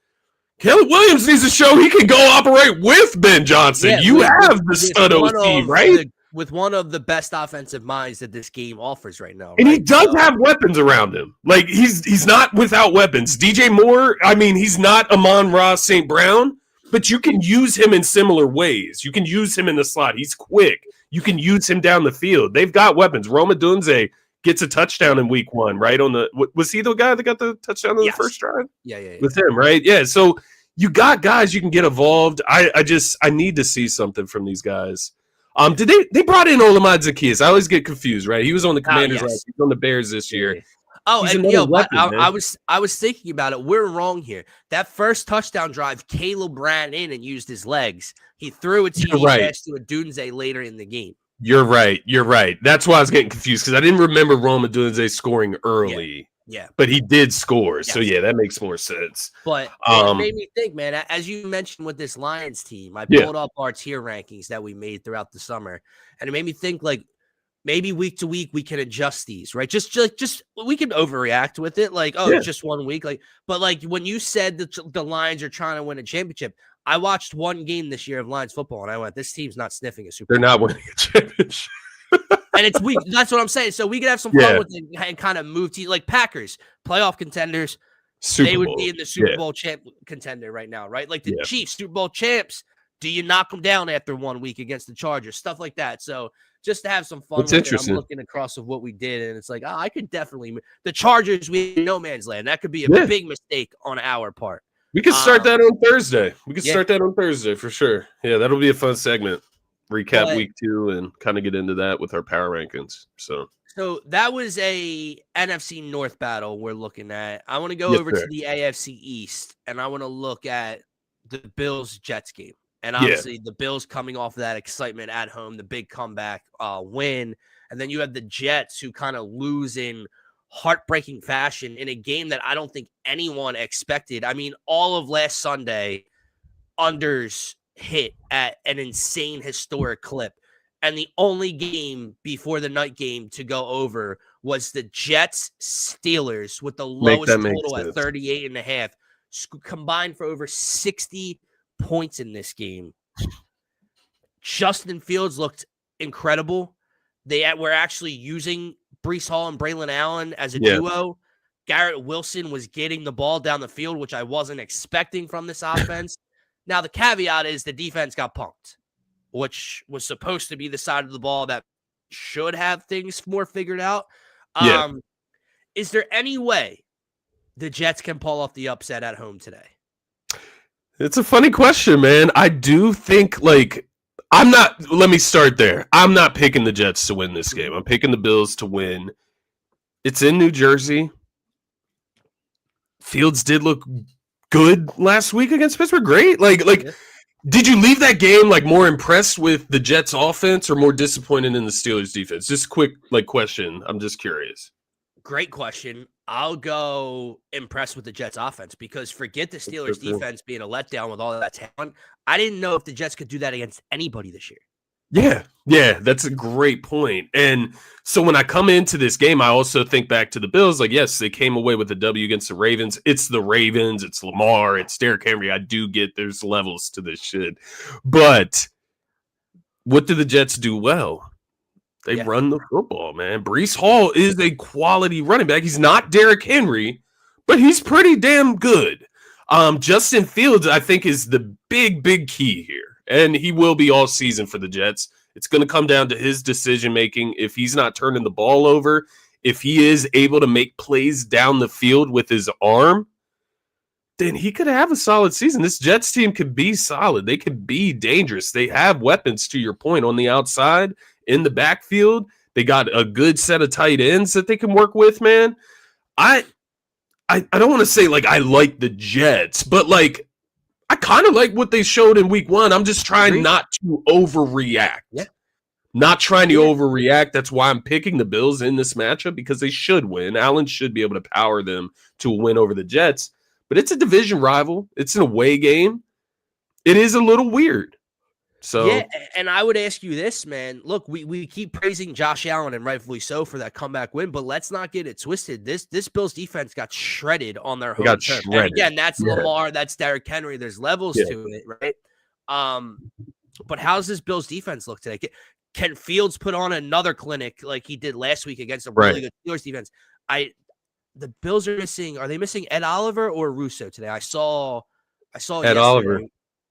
Caleb Williams needs to show he can go operate with Ben Johnson. Yeah, you have the stud OC, right? With one of the best offensive minds that this game offers right now. And he does have weapons around him. Like, he's not without weapons. DJ Moore, I mean, he's not Amon-Ra St. Brown, but you can use him in similar ways. You can use him in the slot. He's quick. You can use him down the field. They've got weapons. Roma Dunze gets a touchdown in week 1, right? Was he the guy that got the touchdown on the first drive? Yeah. With him, right? Yeah, so you got guys you can get involved. I need to see something from these guys. They brought in Olamide Zaccheaus. I always get confused, right? He was on the Commanders last year. He's on the Bears this year. Oh, and I was thinking about it. We're wrong here. That first touchdown drive, Caleb ran in and used his legs. He threw a TD pass to a Dunze later in the game. You're right. That's why I was getting confused because I didn't remember Roma Dunze scoring early. Yeah. But he did score. Yes. So, yeah, that makes more sense. But it made me think, man, as you mentioned with this Lions team, I pulled up our tier rankings that we made throughout the summer. And it made me think, like, maybe week to week we can adjust these, right? Just we can overreact with it. Like, it's just 1 week. But when you said that the Lions are trying to win a championship, I watched one game this year of Lions football, and I went, this team's not sniffing a Super Bowl. They're not winning a championship. And it's weak. That's what I'm saying. So we could have some fun with it and kind of move to like Packers, playoff contenders. They would be in the Super Bowl champ contender right now, right? Like the Chiefs, Super Bowl champs. Do you knock them down after 1 week against the Chargers? Stuff like that. So just to have some fun with it, I'm looking across of what we did, and it's like, I could definitely – the Chargers, we in no man's land. That could be a big mistake on our part. We could start that on Thursday. Start that on Thursday for sure. Yeah, that'll be a fun segment. Recap week 2 and kind of get into that with our power rankings. So that was a NFC North battle we're looking at. I want to go over to the AFC East, and I want to look at the Bills-Jets game. And obviously the Bills coming off of that excitement at home, the big comeback win. And then you have the Jets who kind of lose in heartbreaking fashion in a game that I don't think anyone expected. I mean, all of last Sunday, unders hit at an insane historic clip. And the only game before the night game to go over was the Jets Steelers with the lowest total at 38.5, combined for over 60 points in this game. Justin Fields looked incredible. They were actually using Breece Hall and Braylon Allen as a duo. Garrett Wilson was getting the ball down the field, which I wasn't expecting from this offense. Now, the caveat is the defense got punked, which was supposed to be the side of the ball that should have things more figured out. Is there any way the Jets can pull off the upset at home today? It's a funny question, man. I do think, let me start there. I'm not picking the Jets to win this game. I'm picking the Bills to win. It's in New Jersey. Fields did look good last week against Pittsburgh. Great. Did you leave that game more impressed with the Jets offense or more disappointed in the Steelers defense? Just quick question. I'm just curious. Great question. I'll go impressed with the Jets offense because forget the Steelers defense being a letdown with all that talent. I didn't know if the Jets could do that against anybody this year. Yeah, that's a great point. And so when I come into this game, I also think back to the Bills. Yes, they came away with a W against the Ravens. It's the Ravens. It's Lamar. It's Derrick Henry. I do get there's levels to this shit. But what do the Jets do well? They run the football, man. Breece Hall is a quality running back. He's not Derrick Henry, but he's pretty damn good. Justin Fields, I think, is the big key here. And he will be all season for the Jets. It's going to come down to his decision-making. If he's not turning the ball over, if he is able to make plays down the field with his arm, then he could have a solid season. This Jets team could be solid. They could be dangerous. They have weapons, to your point, on the outside, in the backfield. They got a good set of tight ends that they can work with, man. I don't want to say, I like the Jets, but, I kind of like what they showed in week 1. I'm just trying not to overreact. Not trying to overreact. That's why I'm picking the Bills in this matchup, because they should win. Allen should be able to power them to a win over the Jets. But it's a division rival. It's an away game. It is a little weird. So yeah, and I would ask you this, man. Look, we keep praising Josh Allen, and rightfully so, for that comeback win, but let's not get it twisted. This Bills defense got shredded on their home turf. And again, that's Lamar, that's Derrick Henry. There's levels to it, right? But how's this Bills defense look today? Can Fields put on another clinic like he did last week against a really good Steelers defense? The Bills are missing. Are they missing Ed Oliver or Russo today? I saw Ed Oliver.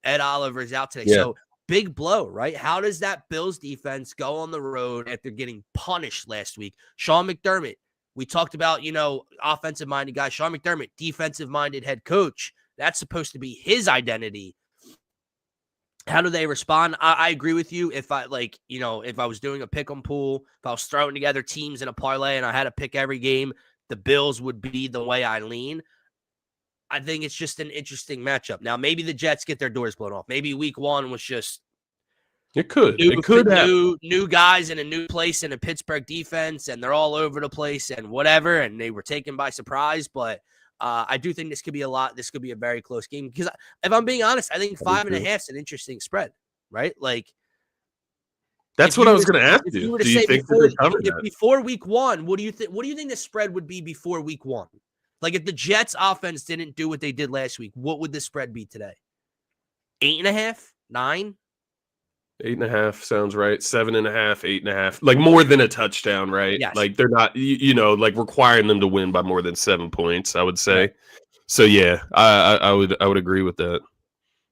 Ed Oliver is out today. Yeah. So big blow, right? How does that Bills defense go on the road after getting punished last week? Sean McDermott, we talked about, offensive-minded guy. Sean McDermott, defensive-minded head coach. That's supposed to be his identity. How do they respond? I agree with you. If I was doing a pick 'em pool, if I was throwing together teams in a parlay and I had to pick every game, the Bills would be the way I lean. I think it's just an interesting matchup. Now, maybe the Jets get their doors blown off. Maybe week one was just new guys in a new place in a Pittsburgh defense, and they're all over the place and whatever, and they were taken by surprise. But I do think this could be a lot. This could be a very close game, because if I'm being honest, I think 5.5 is an interesting spread, right? Like, that's what I was going to ask you. Do you think before week one, what do you think? What do you think the spread would be before week one? Like, if the Jets offense didn't do what they did last week, what would the spread be today? 8.5, 9? 8.5 sounds right. 7.5, 8.5, like more than a touchdown, right? Yes. Like they're not, like requiring them to win by more than 7 points, I would say. Right. So yeah, I would agree with that.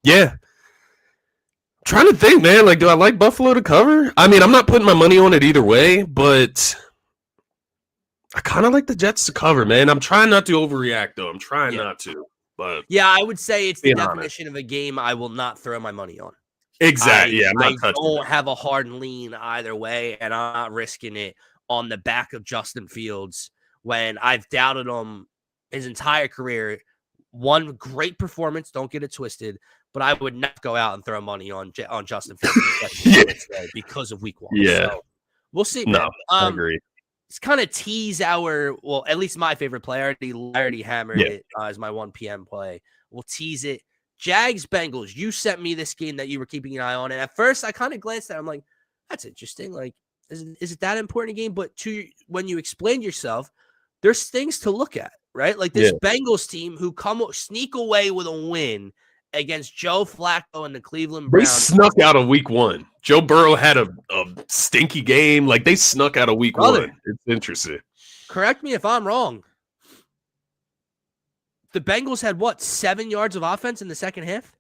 Yeah. Trying to think, man. Like, do I like Buffalo to cover? I mean, I'm not putting my money on it either way, but I kind of like the Jets to cover, man. I'm trying not to overreact, though. I'm trying not to. But yeah, I would say it's the definition of a game I will not throw my money on. Exactly. I don't have a hard lean either way, and I'm not risking it on the back of Justin Fields when I've doubted him his entire career. One great performance, don't get it twisted, but I would not go out and throw money on Justin Fields because of week one. Yeah. So we'll see. No, I agree. It's kind of tease at least my favorite play. I already hammered it as my 1 p.m. play. We'll tease it. Jags Bengals. You sent me this game that you were keeping an eye on, and at first I kind of glanced at it. I'm like, that's interesting. Like, is it that important a game? But when you explained yourself, there's things to look at, right? Like this Bengals team who sneak away with a win against Joe Flacco and the Cleveland Browns. They snuck out of week one. Joe Burrow had a stinky game. Like, they snuck out of week one. It's interesting. Correct me if I'm wrong. The Bengals had, 7 yards of offense in the second half?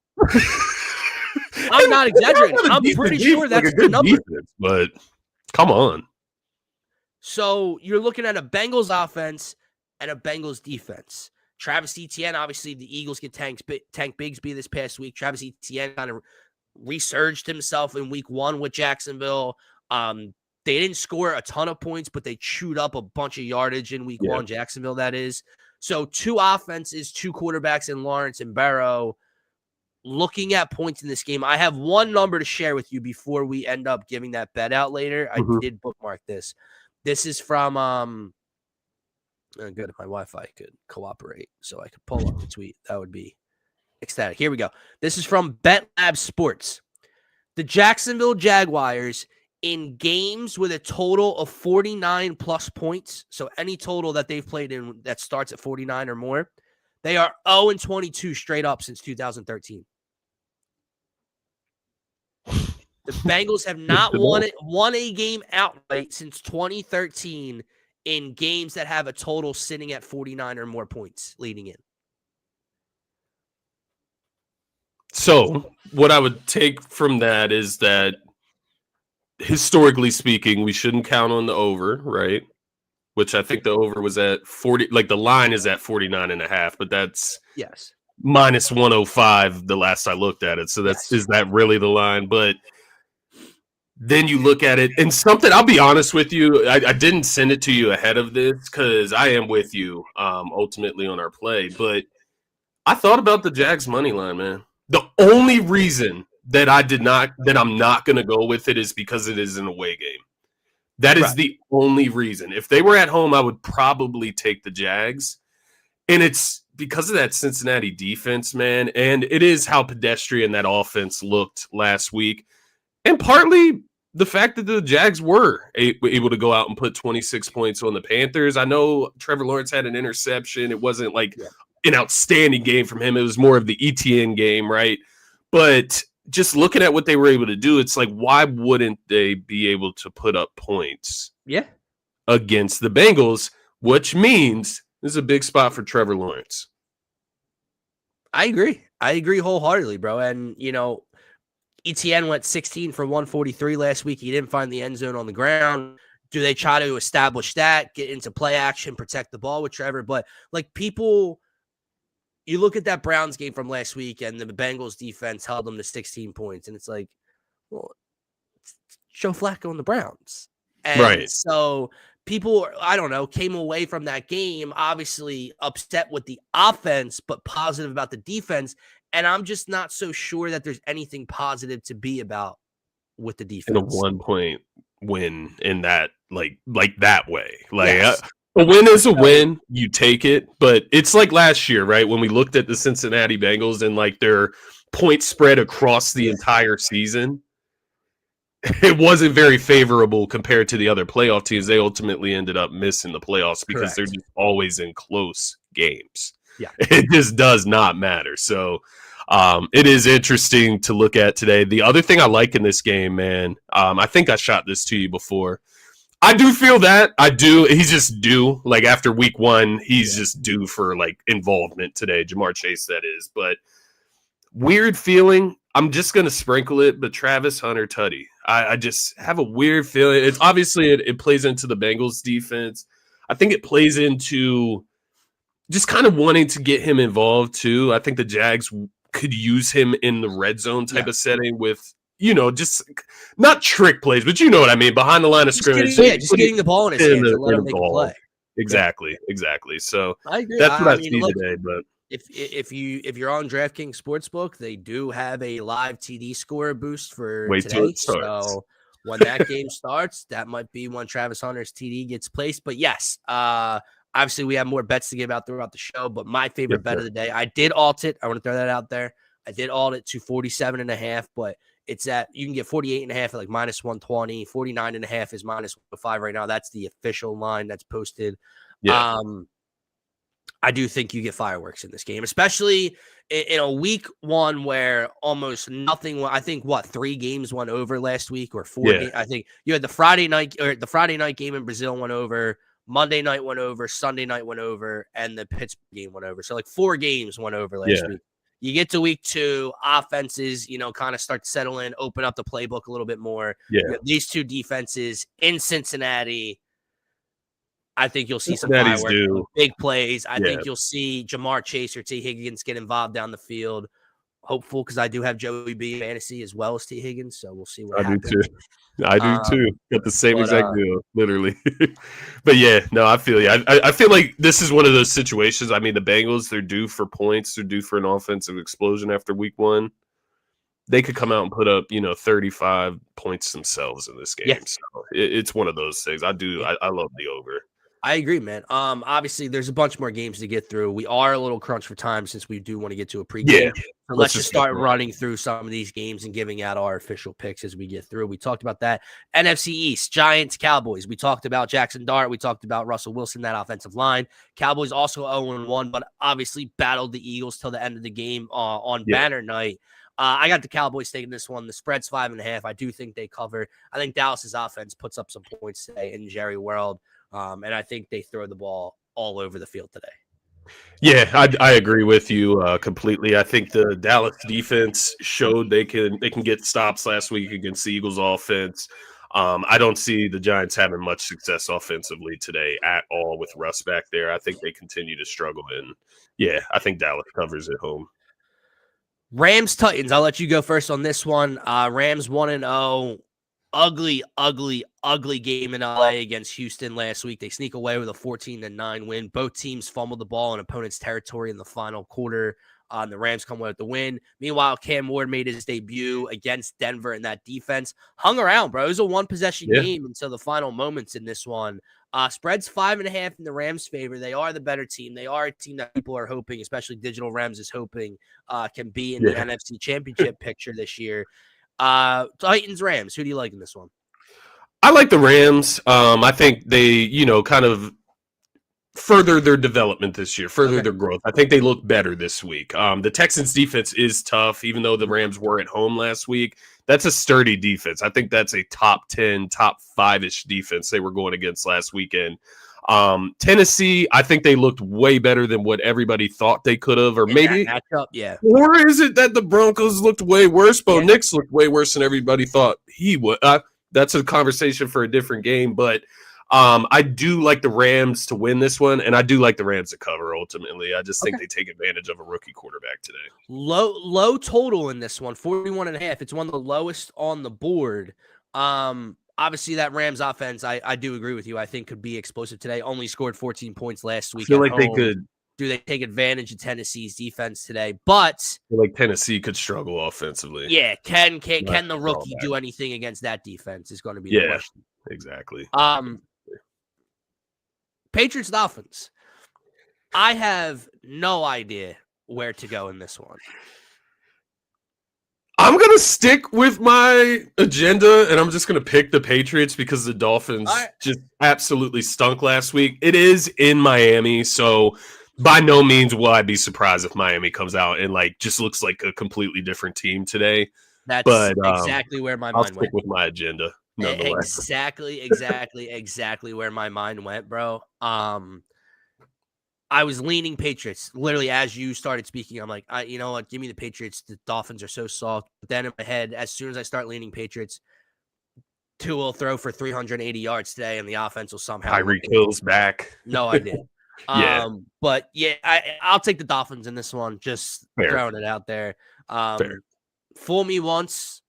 I'm not exaggerating. I'm pretty sure that's the number. Defense, but come on. So you're looking at a Bengals offense and a Bengals defense. Travis Etienne, obviously the Eagles get Tank Bigsby this past week. Travis Etienne kind of resurged himself in week one with Jacksonville. They didn't score a ton of points, but they chewed up a bunch of yardage in week one, Jacksonville, that is. So 2 offenses, 2 quarterbacks in Lawrence and Barrow. Looking at points in this game, I have one number to share with you before we end up giving that bet out later. I did bookmark this. This is from good if my Wi-Fi could cooperate so I could pull up the tweet. That would be ecstatic. Here we go. This is from BetLab Sports. The Jacksonville Jaguars in games with a total of 49 plus points, so any total that they've played in that starts at 49 or more, they are 0-22 straight up since 2013. The Bengals have not won a game outright since 2013 in games that have a total sitting at 49 or more points leading in. So what I would take from that is that, historically speaking, we shouldn't count on the over, right? Which I think the over was at 40. Like, the line is at 49.5, but that's minus 105 the last I looked at it. So is that really the line? But then you look at it, and something, I'll be honest with you, I didn't send it to you ahead of this because I am with you ultimately on our play. But I thought about the Jags money line, man. The only reason that I'm not going to go with it is because it is an away game. That is the only reason. If they were at home, I would probably take the Jags. And it's because of that Cincinnati defense, man. And it is how pedestrian that offense looked last week. And partly the fact that the Jags were able to go out and put 26 points on the Panthers. I know Trevor Lawrence had an interception. It wasn't like an outstanding game from him. It was more of the ETN game, right? But just looking at what they were able to do, it's like, why wouldn't they be able to put up points against the Bengals, which means this is a big spot for Trevor Lawrence. I agree wholeheartedly, bro. And, ETN went 16 for 143 last week. He didn't find the end zone on the ground. Do they try to establish that, get into play action, protect the ball with Trevor? But, people – you look at that Browns game from last week and the Bengals defense held them to 16 points. And it's like, well, it's Joe Flacco and the Browns. And so people, I don't know, came away from that game obviously upset with the offense, but positive about the defense. And I'm just not so sure that there's anything positive to be about with the defense. And a 1-point win in that, like that way. A win is a win. You take it. But it's like last year, right? When we looked at the Cincinnati Bengals and their point spread across the entire season, it wasn't very favorable compared to the other playoff teams. They ultimately ended up missing the playoffs because they're just always in close games. Yeah. It just does not matter. So it is interesting to look at today. The other thing I like in this game, man, I think I shot this to you before. I do feel that. I do. He's just due. After week one, he's just due for, involvement today. Jamar Chase, that is. But weird feeling. I'm just going to sprinkle it, but Travis Hunter Tutty. I just have a weird feeling. It's obviously it plays into the Bengals defense. I think it plays into just kind of wanting to get him involved, too. I think the Jags could use him in the red zone type of setting with – just not trick plays, but you know what I mean, behind the line of scrimmage. Just getting the ball in his hands and let him make a play. Exactly. So I agree. That's what I see today. But if you're on DraftKings Sportsbook, they do have a live TD score boost for today. So when that game starts, that might be when Travis Hunter's TD gets placed. But yes, obviously we have more bets to give out throughout the show. But my favorite bet of the day, I did alt it. I want to throw that out there. I did alt it to 47.5, but it's at, you can get 48.5 at minus 120, 49.5 is minus 105 right now. That's the official line that's posted. Yeah. I do think you get fireworks in this game, especially in a week one where almost nothing. I think 3 games went over last week or 4. I think you had the Friday night game in Brazil went over, Monday night went over, Sunday night went over, and the Pittsburgh game went over. So 4 games went over last week. You get to week 2, offenses, kind of start to settle in, open up the playbook a little bit more. Yeah. These 2 defenses in Cincinnati, I think you'll see some fireworks, big plays. I think you'll see Jamar Chase or T. Higgins get involved down the field. Hopeful, because I do have Joey B in fantasy as well as T. Higgins, so we'll see what happens. I do too. Got the same exact deal, literally. But I feel you. I feel like this is one of those situations. I mean, the Bengals, they're due for points. They're due for an offensive explosion after week 1. They could come out and put up, 35 points themselves in this game. Yeah. So it's one of those things. I love the over. I agree, man. Obviously, there's a bunch more games to get through. We are a little crunched for time since we do want to get to a pregame. Yeah. So let's just start running through some of these games and giving out our official picks as we get through. We talked about that. NFC East, Giants, Cowboys. We talked about Jackson Dart. We talked about Russell Wilson, that offensive line. Cowboys also 0-1, but obviously battled the Eagles till the end of the game on banner night. I got the Cowboys taking this one. The spread's 5.5. I do think they cover. I think Dallas's offense puts up some points today in Jerry World. And I think they throw the ball all over the field today. Yeah, I agree with you completely. I think the Dallas defense showed they can get stops last week against the Eagles offense. I don't see the Giants having much success offensively today at all with Russ back there. I think they continue to struggle. And, I think Dallas covers at home. Rams, Titans. I'll let you go first on this one. Rams 1-0. Ugly game in LA against Houston last week. They sneak away with a 14-9 win. Both teams fumbled the ball in opponent's territory in the final quarter. The Rams come away with the win. Meanwhile, Cam Ward made his debut against Denver, and that defense hung around, bro. It was a one-possession game until the final moments in this one. Spread's 5.5 in the Rams' favor. They are the better team. They are a team that people are hoping, especially Digital Rams is hoping, can be in the NFC Championship picture this year. Titans, Rams. Who do you like in this one? I like the Rams. I think they, kind of further their development this year, further their growth. I think they look better this week. The Texans defense is tough, even though the Rams were at home last week. That's a sturdy defense. I think that's a top 10, top 5-ish defense they were going against last weekend. Tennessee, I think they looked way better than what everybody thought they could have, or maybe matchup, or is it that the Broncos looked way worse? Bo Nix looked way worse than everybody thought he would. That's a conversation for a different game, but I do like the Rams to win this one, and I do like the Rams to cover ultimately. I just think they take advantage of a rookie quarterback today. Low total in this one, 41.5. It's one of the lowest on the board. Obviously, that Rams offense, I do agree with you, I think could be explosive today. Only scored 14 points last week. I feel like they could. Do they take advantage of Tennessee's defense today? But I feel like Tennessee could struggle offensively. Yeah, can the rookie do anything against that defense is going to be the question. Exactly. Patriots Dolphins. I have no idea where to go in this one. I'm going to stick with my agenda, and I'm just going to pick the Patriots because the Dolphins just absolutely stunk last week. It is in Miami, so by no means will I be surprised if Miami comes out and just looks like a completely different team today. That's exactly where my mind went. I'll stick with my agenda. Exactly where my mind went, bro. I was leaning Patriots. Literally, as you started speaking, I'm like, you know what? Give me the Patriots. The Dolphins are so soft. But then in my head, as soon as I start leaning Patriots, Tua will throw for 380 yards today, and the offense will somehow. Tyreek Hill's back. No idea. But I'll take the Dolphins in this one. Just throwing it out there. Fool me once,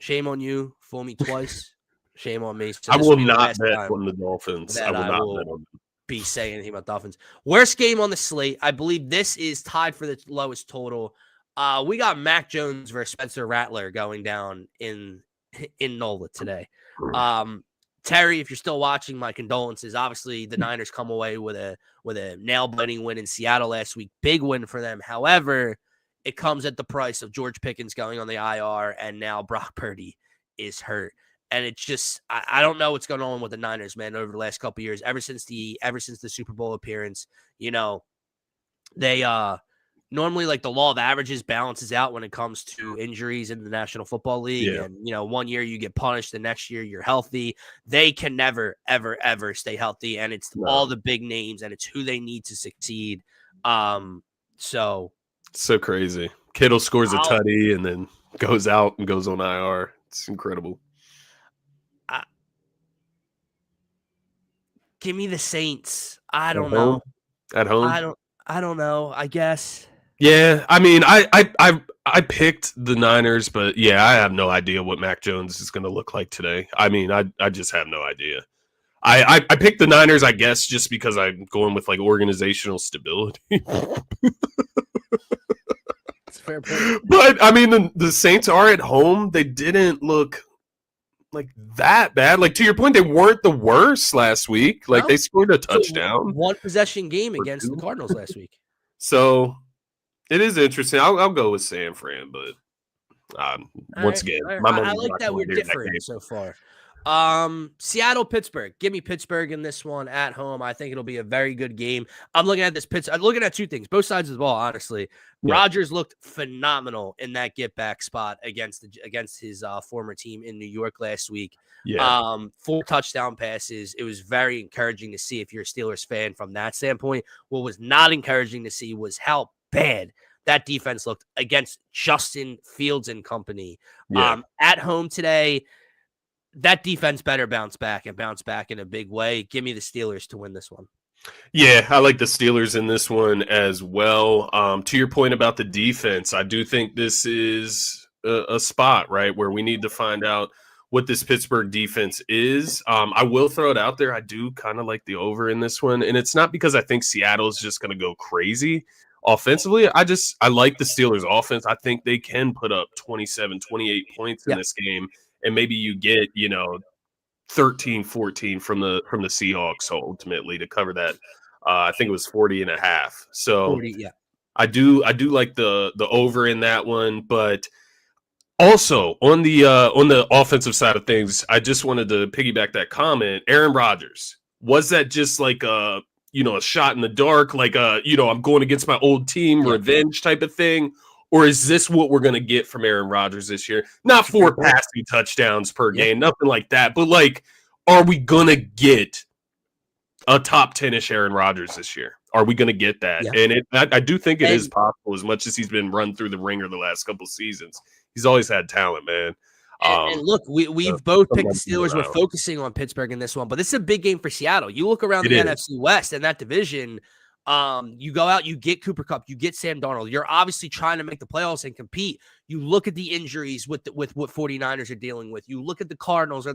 shame on you. Fool me twice, shame on me. So I will not bet on the Dolphins. I will not bet on them. Be saying anything about Dolphins. Worst game on the slate. I believe this is tied for the lowest total. We got Mac Jones versus Spencer Rattler going down in NOLA today. Terry, if you're still watching, my condolences. Obviously, the Niners come away with a nail-biting win in Seattle last week. Big win for them. However, it comes at the price of George Pickens going on the IR, and now Brock Purdy is hurt. And it's just, I don't know what's going on with the Niners, man, over the last couple of years. Ever since the Super Bowl appearance, they normally the law of averages balances out when it comes to injuries in the National Football League. Yeah. And, 1 year you get punished, the next year you're healthy. They can never, ever, ever stay healthy. And it's all the big names, and it's who they need to succeed. So crazy. Kittle scores a tutty and then goes out and goes on IR. It's incredible. Give me the Saints. I don't know. At home? I don't know. I guess. Yeah, I mean, I picked the Niners, but I have no idea what Mac Jones is going to look like today. I mean, I just have no idea. I picked the Niners, I guess, just because I'm going with organizational stability. That's a fair point. But I mean, the Saints are at home. They didn't look that bad. To your point, they weren't the worst last week. They scored a touchdown. One possession game against the Cardinals last week. So it is interesting. I'll go with San Fran, but once again, I like that we're different so far. Seattle, Pittsburgh. Give me Pittsburgh in this one at home. I think it'll be a very good game. I'm looking at this I'm looking at two things, both sides of the ball, honestly. Yeah. Rodgers looked phenomenal in that get back spot against his former team in New York last week. Yeah. 4 touchdown passes. It was very encouraging to see if you're a Steelers fan from that standpoint. What was not encouraging to see was how bad that defense looked against Justin Fields and company. Yeah. At home today, that defense better bounce back in a big way. Give me the Steelers to win this one. Yeah, I like the Steelers in this one as well. To your point about the defense, I do think this is a spot, right, where we need to find out what this Pittsburgh defense is. I will throw it out there. I do kind of like the over in this one, and it's not because I think Seattle is just going to go crazy. offensively, I like the Steelers offense. I think they can put up 27, 28 points in Yeah. this game, and maybe you get, 13, 14 from the Seahawks ultimately to cover that. I think it was 40.5. So 40, yeah. I do like the over in that one, but also on the offensive side of things, I just wanted to piggyback that comment. Aaron Rodgers, was that just like a shot in the dark, like I'm going against my old team, revenge type of thing? Or is this what we're going to get from Aaron Rodgers this year? Not 4 passing touchdowns per game, nothing like that. But, like, are we going to get a top 10-ish Aaron Rodgers this year? Are we going to get that? Yeah. And I do think it is possible, as much as he's been run through the ringer the last couple seasons. He's always had talent, man. And look, we've both picked the Steelers. We're focusing on Pittsburgh in this one, but this is a big game for Seattle. You look around the NFC West and that division, you go out, you get Cooper Kupp, you get Sam Darnold. You're obviously trying to make the playoffs and compete. You look at the injuries with what 49ers are dealing with. You look at the Cardinals,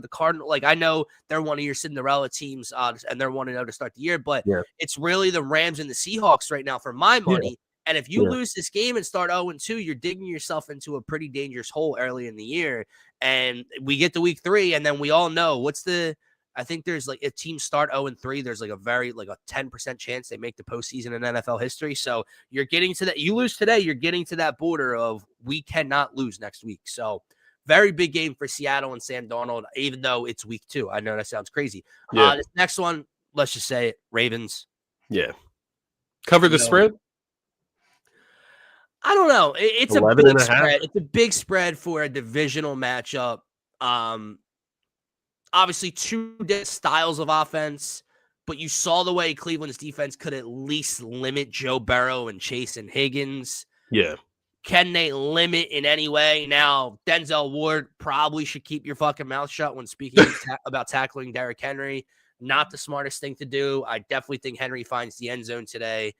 like, I know they're one of your Cinderella teams, and they're 1-0 to start the year, but it's really the Rams and the Seahawks right now for my money. And if you lose this game and start 0-2, you're digging yourself into a pretty dangerous hole early in the year. And we get to week 3, and then we all know I think there's like, if teams start 0-3, there's like a 10% chance they make the postseason in NFL history. So you're getting to that. You lose today, you're getting to that border of we cannot lose next week. So very big game for Seattle and Sam Darnold, even though it's week 2. I know that sounds crazy. This next one, let's just say it, Ravens. Yeah. Cover the spread? I don't know. It's a big spread. It's a big spread for a divisional matchup. Obviously, 2 different styles of offense, but you saw the way Cleveland's defense could at least limit Joe Burrow and Chase and Higgins. Yeah. Can they limit in any way? Now, Denzel Ward probably should keep your fucking mouth shut when speaking about tackling Derrick Henry. Not the smartest thing to do. I definitely think Henry finds the end zone today.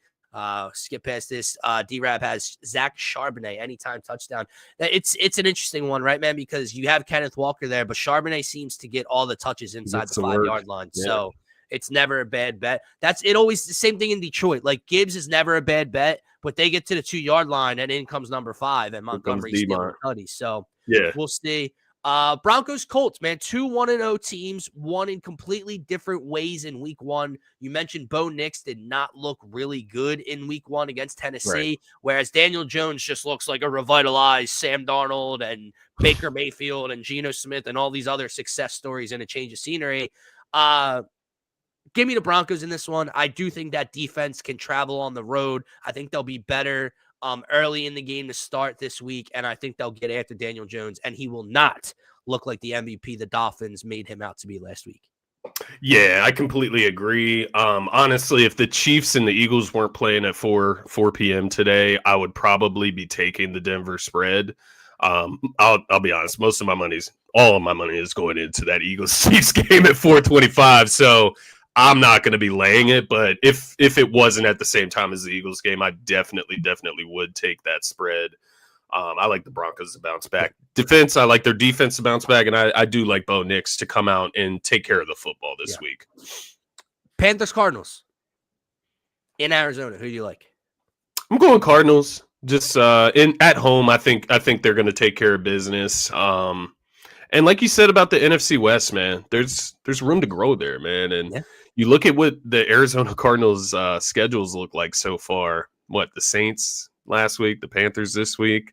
Skip past this. D-Rab has Zach Charbonnet anytime touchdown. It's an interesting one, right, man? Because you have Kenneth Walker there, but Charbonnet seems to get all the touches inside the 5-yard line. Yeah. So it's never a bad bet. That's it. Always the same thing in Detroit. Like, Gibbs is never a bad bet, but they get to the 2-yard line and in comes number 5 and Montgomery's stealing tutties. So we'll see. Broncos Colts, man, 2 1-0 teams, won in completely different ways in week 1. You mentioned Bo Nix did not look really good in week 1 against Tennessee, whereas Daniel Jones just looks like a revitalized Sam Darnold and Baker Mayfield and Geno Smith and all these other success stories in a change of scenery. Give me the Broncos in this one. I do think that defense can travel on the road. I think they'll be better early in the game to start this week, and I think they'll get after Daniel Jones, and he will not look like the MVP the Dolphins made him out to be last week. Yeah, I completely agree. Honestly, if the Chiefs and the Eagles weren't playing at 4 p.m. today, I would probably be taking the Denver spread. I'll be honest, all of my money is going into that Eagles-Chiefs game at 4:25, so I'm not going to be laying it, but if it wasn't at the same time as the Eagles game, I definitely would take that spread. I like the Broncos to bounce back. Defense, I like their defense to bounce back, and I do like Bo Nix to come out and take care of the football this week. Panthers Cardinals in Arizona. Who do you like? I'm going Cardinals. Just at home, I think they're going to take care of business. And like you said about the NFC West, man, there's room to grow there, man. And you look at what the Arizona Cardinals schedules look like so far. What, the Saints last week, the Panthers this week.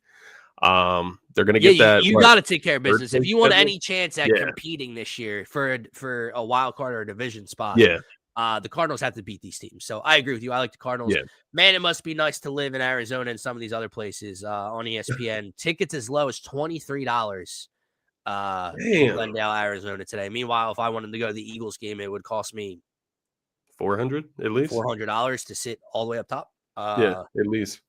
They're going to get that. You got to take care of business if you want any chance at competing this year for a wild card or a division spot. Yeah. The Cardinals have to beat these teams. So I agree with you. I like the Cardinals. Yeah. Man, it must be nice to live in Arizona and some of these other places on ESPN. Tickets as low as $23. Glendale, Arizona today. Meanwhile, if I wanted to go to the Eagles game, it would cost me $400 at least. $400 to sit all the way up top. At least.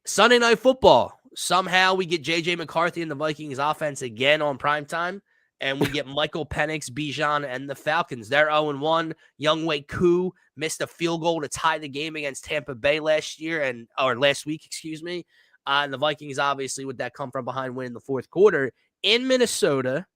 Sunday Night Football. Somehow we get JJ McCarthy and the Vikings offense again on primetime, and we get Michael Penix, Bijan, and the Falcons. They're 0-1. Younghoe Koo missed a field goal to tie the game against Tampa Bay last week, excuse me. And the Vikings, obviously, with that come from behind win in the fourth quarter in Minnesota.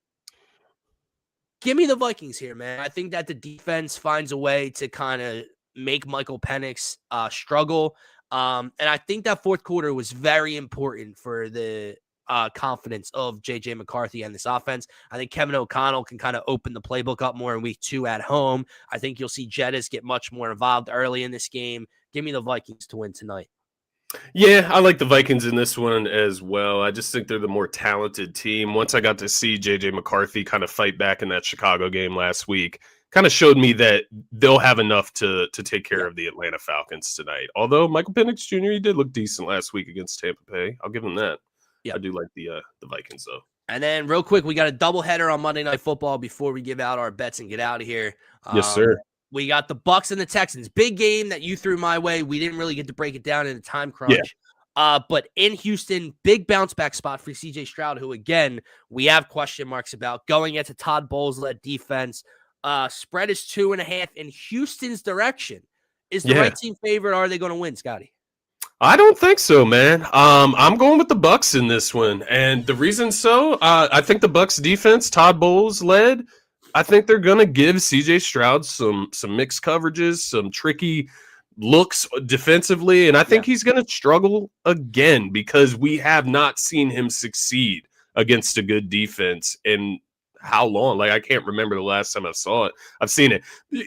Give me the Vikings here, man. I think that the defense finds a way to kind of make Michael Penix struggle. And I think that fourth quarter was very important for the confidence of J.J. McCarthy and this offense. I think Kevin O'Connell can kind of open the playbook up more in week 2 at home. I think you'll see Jettis get much more involved early in this game. Give me the Vikings to win tonight. Yeah, I like the Vikings in this one as well. I just think they're the more talented team. Once I got to see J.J. McCarthy kind of fight back in that Chicago game last week, kind of showed me that they'll have enough to take care of the Atlanta Falcons tonight. Although Michael Penix Jr., he did look decent last week against Tampa Bay. I'll give him that. Yeah, I do like the Vikings, though. And then real quick, we got a doubleheader on Monday Night Football before we give out our bets and get out of here. Yes, sir. We got the Bucs and the Texans. Big game that you threw my way. We didn't really get to break it down in a time crunch. Yeah. But in Houston, big bounce back spot for C.J. Stroud, who, again, we have question marks about. Going into Todd Bowles-led defense. Spread is 2.5 in Houston's direction. Is the right team favorite? Or are they going to win, Scotty? I don't think so, man. I'm going with the Bucs in this one, and the reason so, I think the Bucs defense, Todd Bowles led, I think they're going to give C.J. Stroud some mixed coverages, some tricky looks defensively, and I think he's going to struggle again because we have not seen him succeed against a good defense in how long? Like, I can't remember the last time I saw it. I've seen it.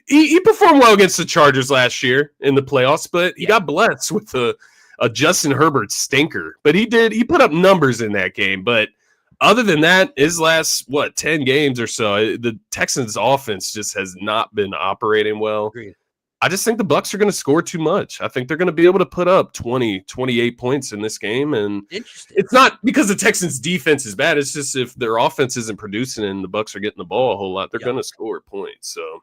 He performed well against the Chargers last year in the playoffs, but he got blessed with a Justin Herbert stinker. But he put up numbers in that game. But other than that, his last, 10 games or so, the Texans offense just has not been operating well. Agreed. I just think the Bucs are going to score too much. I think they're going to be able to put up 20, 28 points in this game. And it's not because the Texans' defense is bad. It's just if their offense isn't producing and the Bucs are getting the ball a whole lot, they're going to score points. So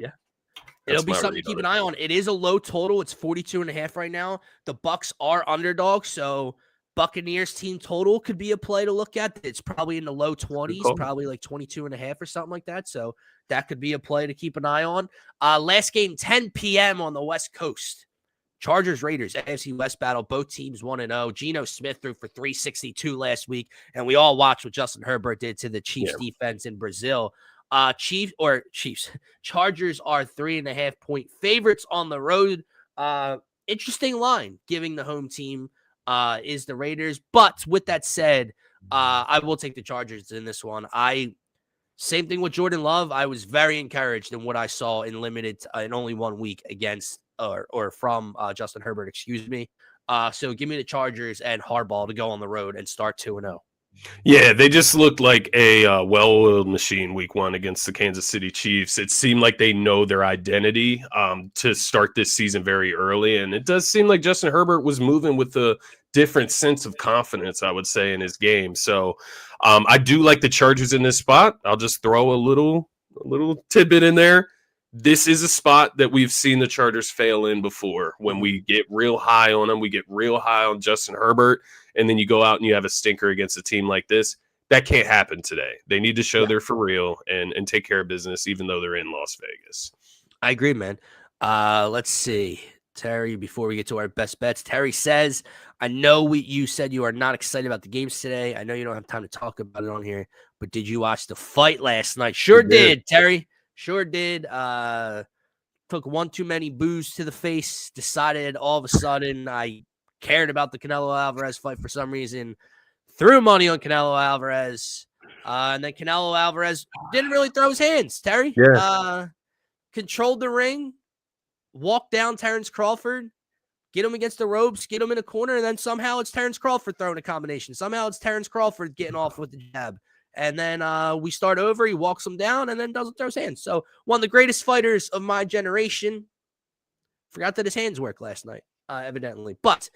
it'll be something to keep an eye on. It is a low total. It's 42.5 right now. The Bucs are underdogs, so Buccaneers team total could be a play to look at. It's probably in the low 20s, probably like 22.5 or something like that. So that could be a play to keep an eye on. Last game, 10 p.m. on the West Coast. Chargers, Raiders, AFC West battle. Both teams 1-0. Geno Smith threw for 362 last week, and we all watched what Justin Herbert did to the Chiefs defense in Brazil. Chargers are 3.5-point favorites on the road. Interesting line, giving the home team is the Raiders. But with that said, I will take the Chargers in this one. Same thing with Jordan Love. I was very encouraged in what I saw in limited in only 1 week against or from Justin Herbert, excuse me. So give me the Chargers and Harbaugh to go on the road and start 2-0. Yeah, they just looked like a well-oiled machine week 1 against the Kansas City Chiefs. It seemed like they know their identity to start this season very early. And it does seem like Justin Herbert was moving with a different sense of confidence, I would say, in his game. So I do like the Chargers in this spot. I'll just throw a little tidbit in there. This is a spot that we've seen the Chargers fail in before. When we get real high on them, we get real high on Justin Herbert, and then you go out and you have a stinker against a team like this. That can't happen today. They need to show they're for real and take care of business, even though they're in Las Vegas. I agree, man. Let's see. Terry, before we get to our best bets, Terry says, I know you said you are not excited about the games today. I know you don't have time to talk about it on here, but did you watch the fight last night? Sure did, Terry. Sure did. Took one too many boos to the face. Decided all of a sudden I cared about the Canelo Alvarez fight for some reason. Threw money on Canelo Alvarez. And then Canelo Alvarez didn't really throw his hands, Terry. Controlled the ring. Walked down Terrence Crawford. Get him against the ropes. Get him in a corner. And then somehow it's Terrence Crawford throwing a combination. Somehow it's Terrence Crawford getting off with the jab. And then we start over. He walks him down and then doesn't throw his hands. So one of the greatest fighters of my generation. Forgot that his hands work last night, evidently. But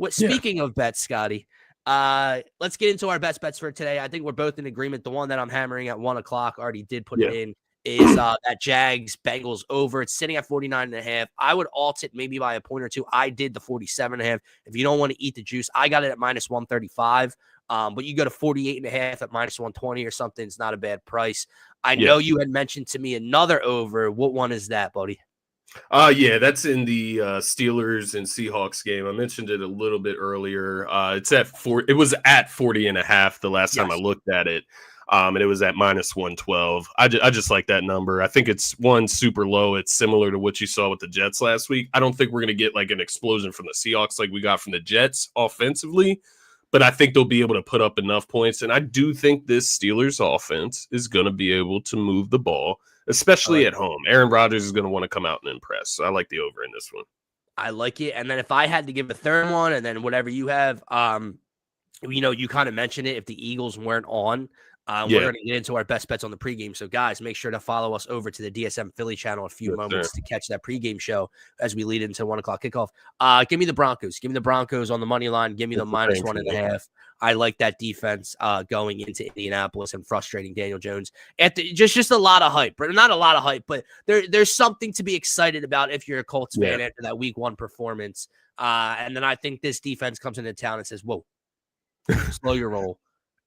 speaking of bets, Scotty, let's get into our best bets for today. I think we're both in agreement. The one that I'm hammering at 1 o'clock, already did put it in, is that Jags Bengals over. It's sitting at 49.5. I would alt it maybe by a point or two. I did the 47.5. If you don't want to eat the juice, I got it at minus 135. But you go to 48.5 at minus 120 or something. It's not a bad price. I know you had mentioned to me another over. What one is that, buddy? That's in the Steelers and Seahawks game. I mentioned it a little bit earlier. It was at 40.5 the last time I looked at it. And it was at minus 112. I just like that number. I think it's one super low. It's similar to what you saw with the Jets last week. I don't think we're going to get like an explosion from the Seahawks like we got from the Jets offensively, but I think they'll be able to put up enough points. And I do think this Steelers offense is going to be able to move the ball, especially at home. Aaron Rodgers is going to want to come out and impress. So I like the over in this one. I like it. And then if I had to give a third one, and then whatever you have, you kind of mentioned it. If the Eagles weren't on, we're going to get into our best bets on the pregame. So, guys, make sure to follow us over to the DSM Philly channel in a few moments to catch that pregame show as we lead into 1 o'clock kickoff. Give me the Broncos. Give me the Broncos on the money line. Give me the minus 1.5. I like that defense going into Indianapolis and frustrating Daniel Jones. Just a lot of hype, but not a lot of hype, but there's something to be excited about if you're a Colts fan after that week 1 performance. And then I think this defense comes into town and says, whoa, slow your roll.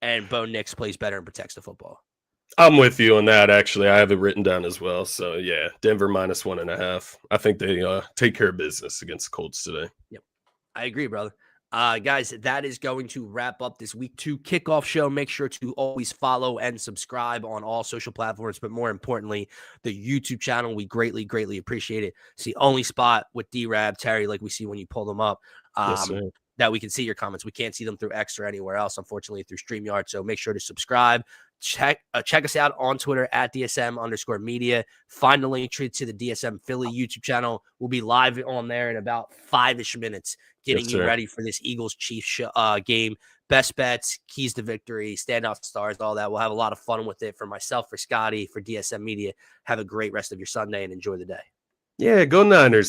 And Bo Nix plays better and protects the football. I'm with you on that, actually. I have it written down as well. So, yeah, Denver minus 1.5. I think they take care of business against the Colts today. Yep, I agree, brother. Guys, that is going to wrap up this week 2 kickoff show. Make sure to always follow and subscribe on all social platforms, but more importantly, the YouTube channel. We greatly, greatly appreciate it. It's the only spot with D-Rab, Terry, like we see when you pull them up. Yes, that we can see your comments. We can't see them through X or anywhere else, unfortunately, through StreamYard. So make sure to subscribe. Check us out on Twitter at DSM_media. Find the link to the DSM Philly YouTube channel. We'll be live on there in about 5-ish minutes, getting you ready for this Eagles-Chiefs game. Best bets, keys to victory, standout stars, all that. We'll have a lot of fun with it. For myself, for Scotty, for DSM Media, have a great rest of your Sunday and enjoy the day. Yeah, go Niners.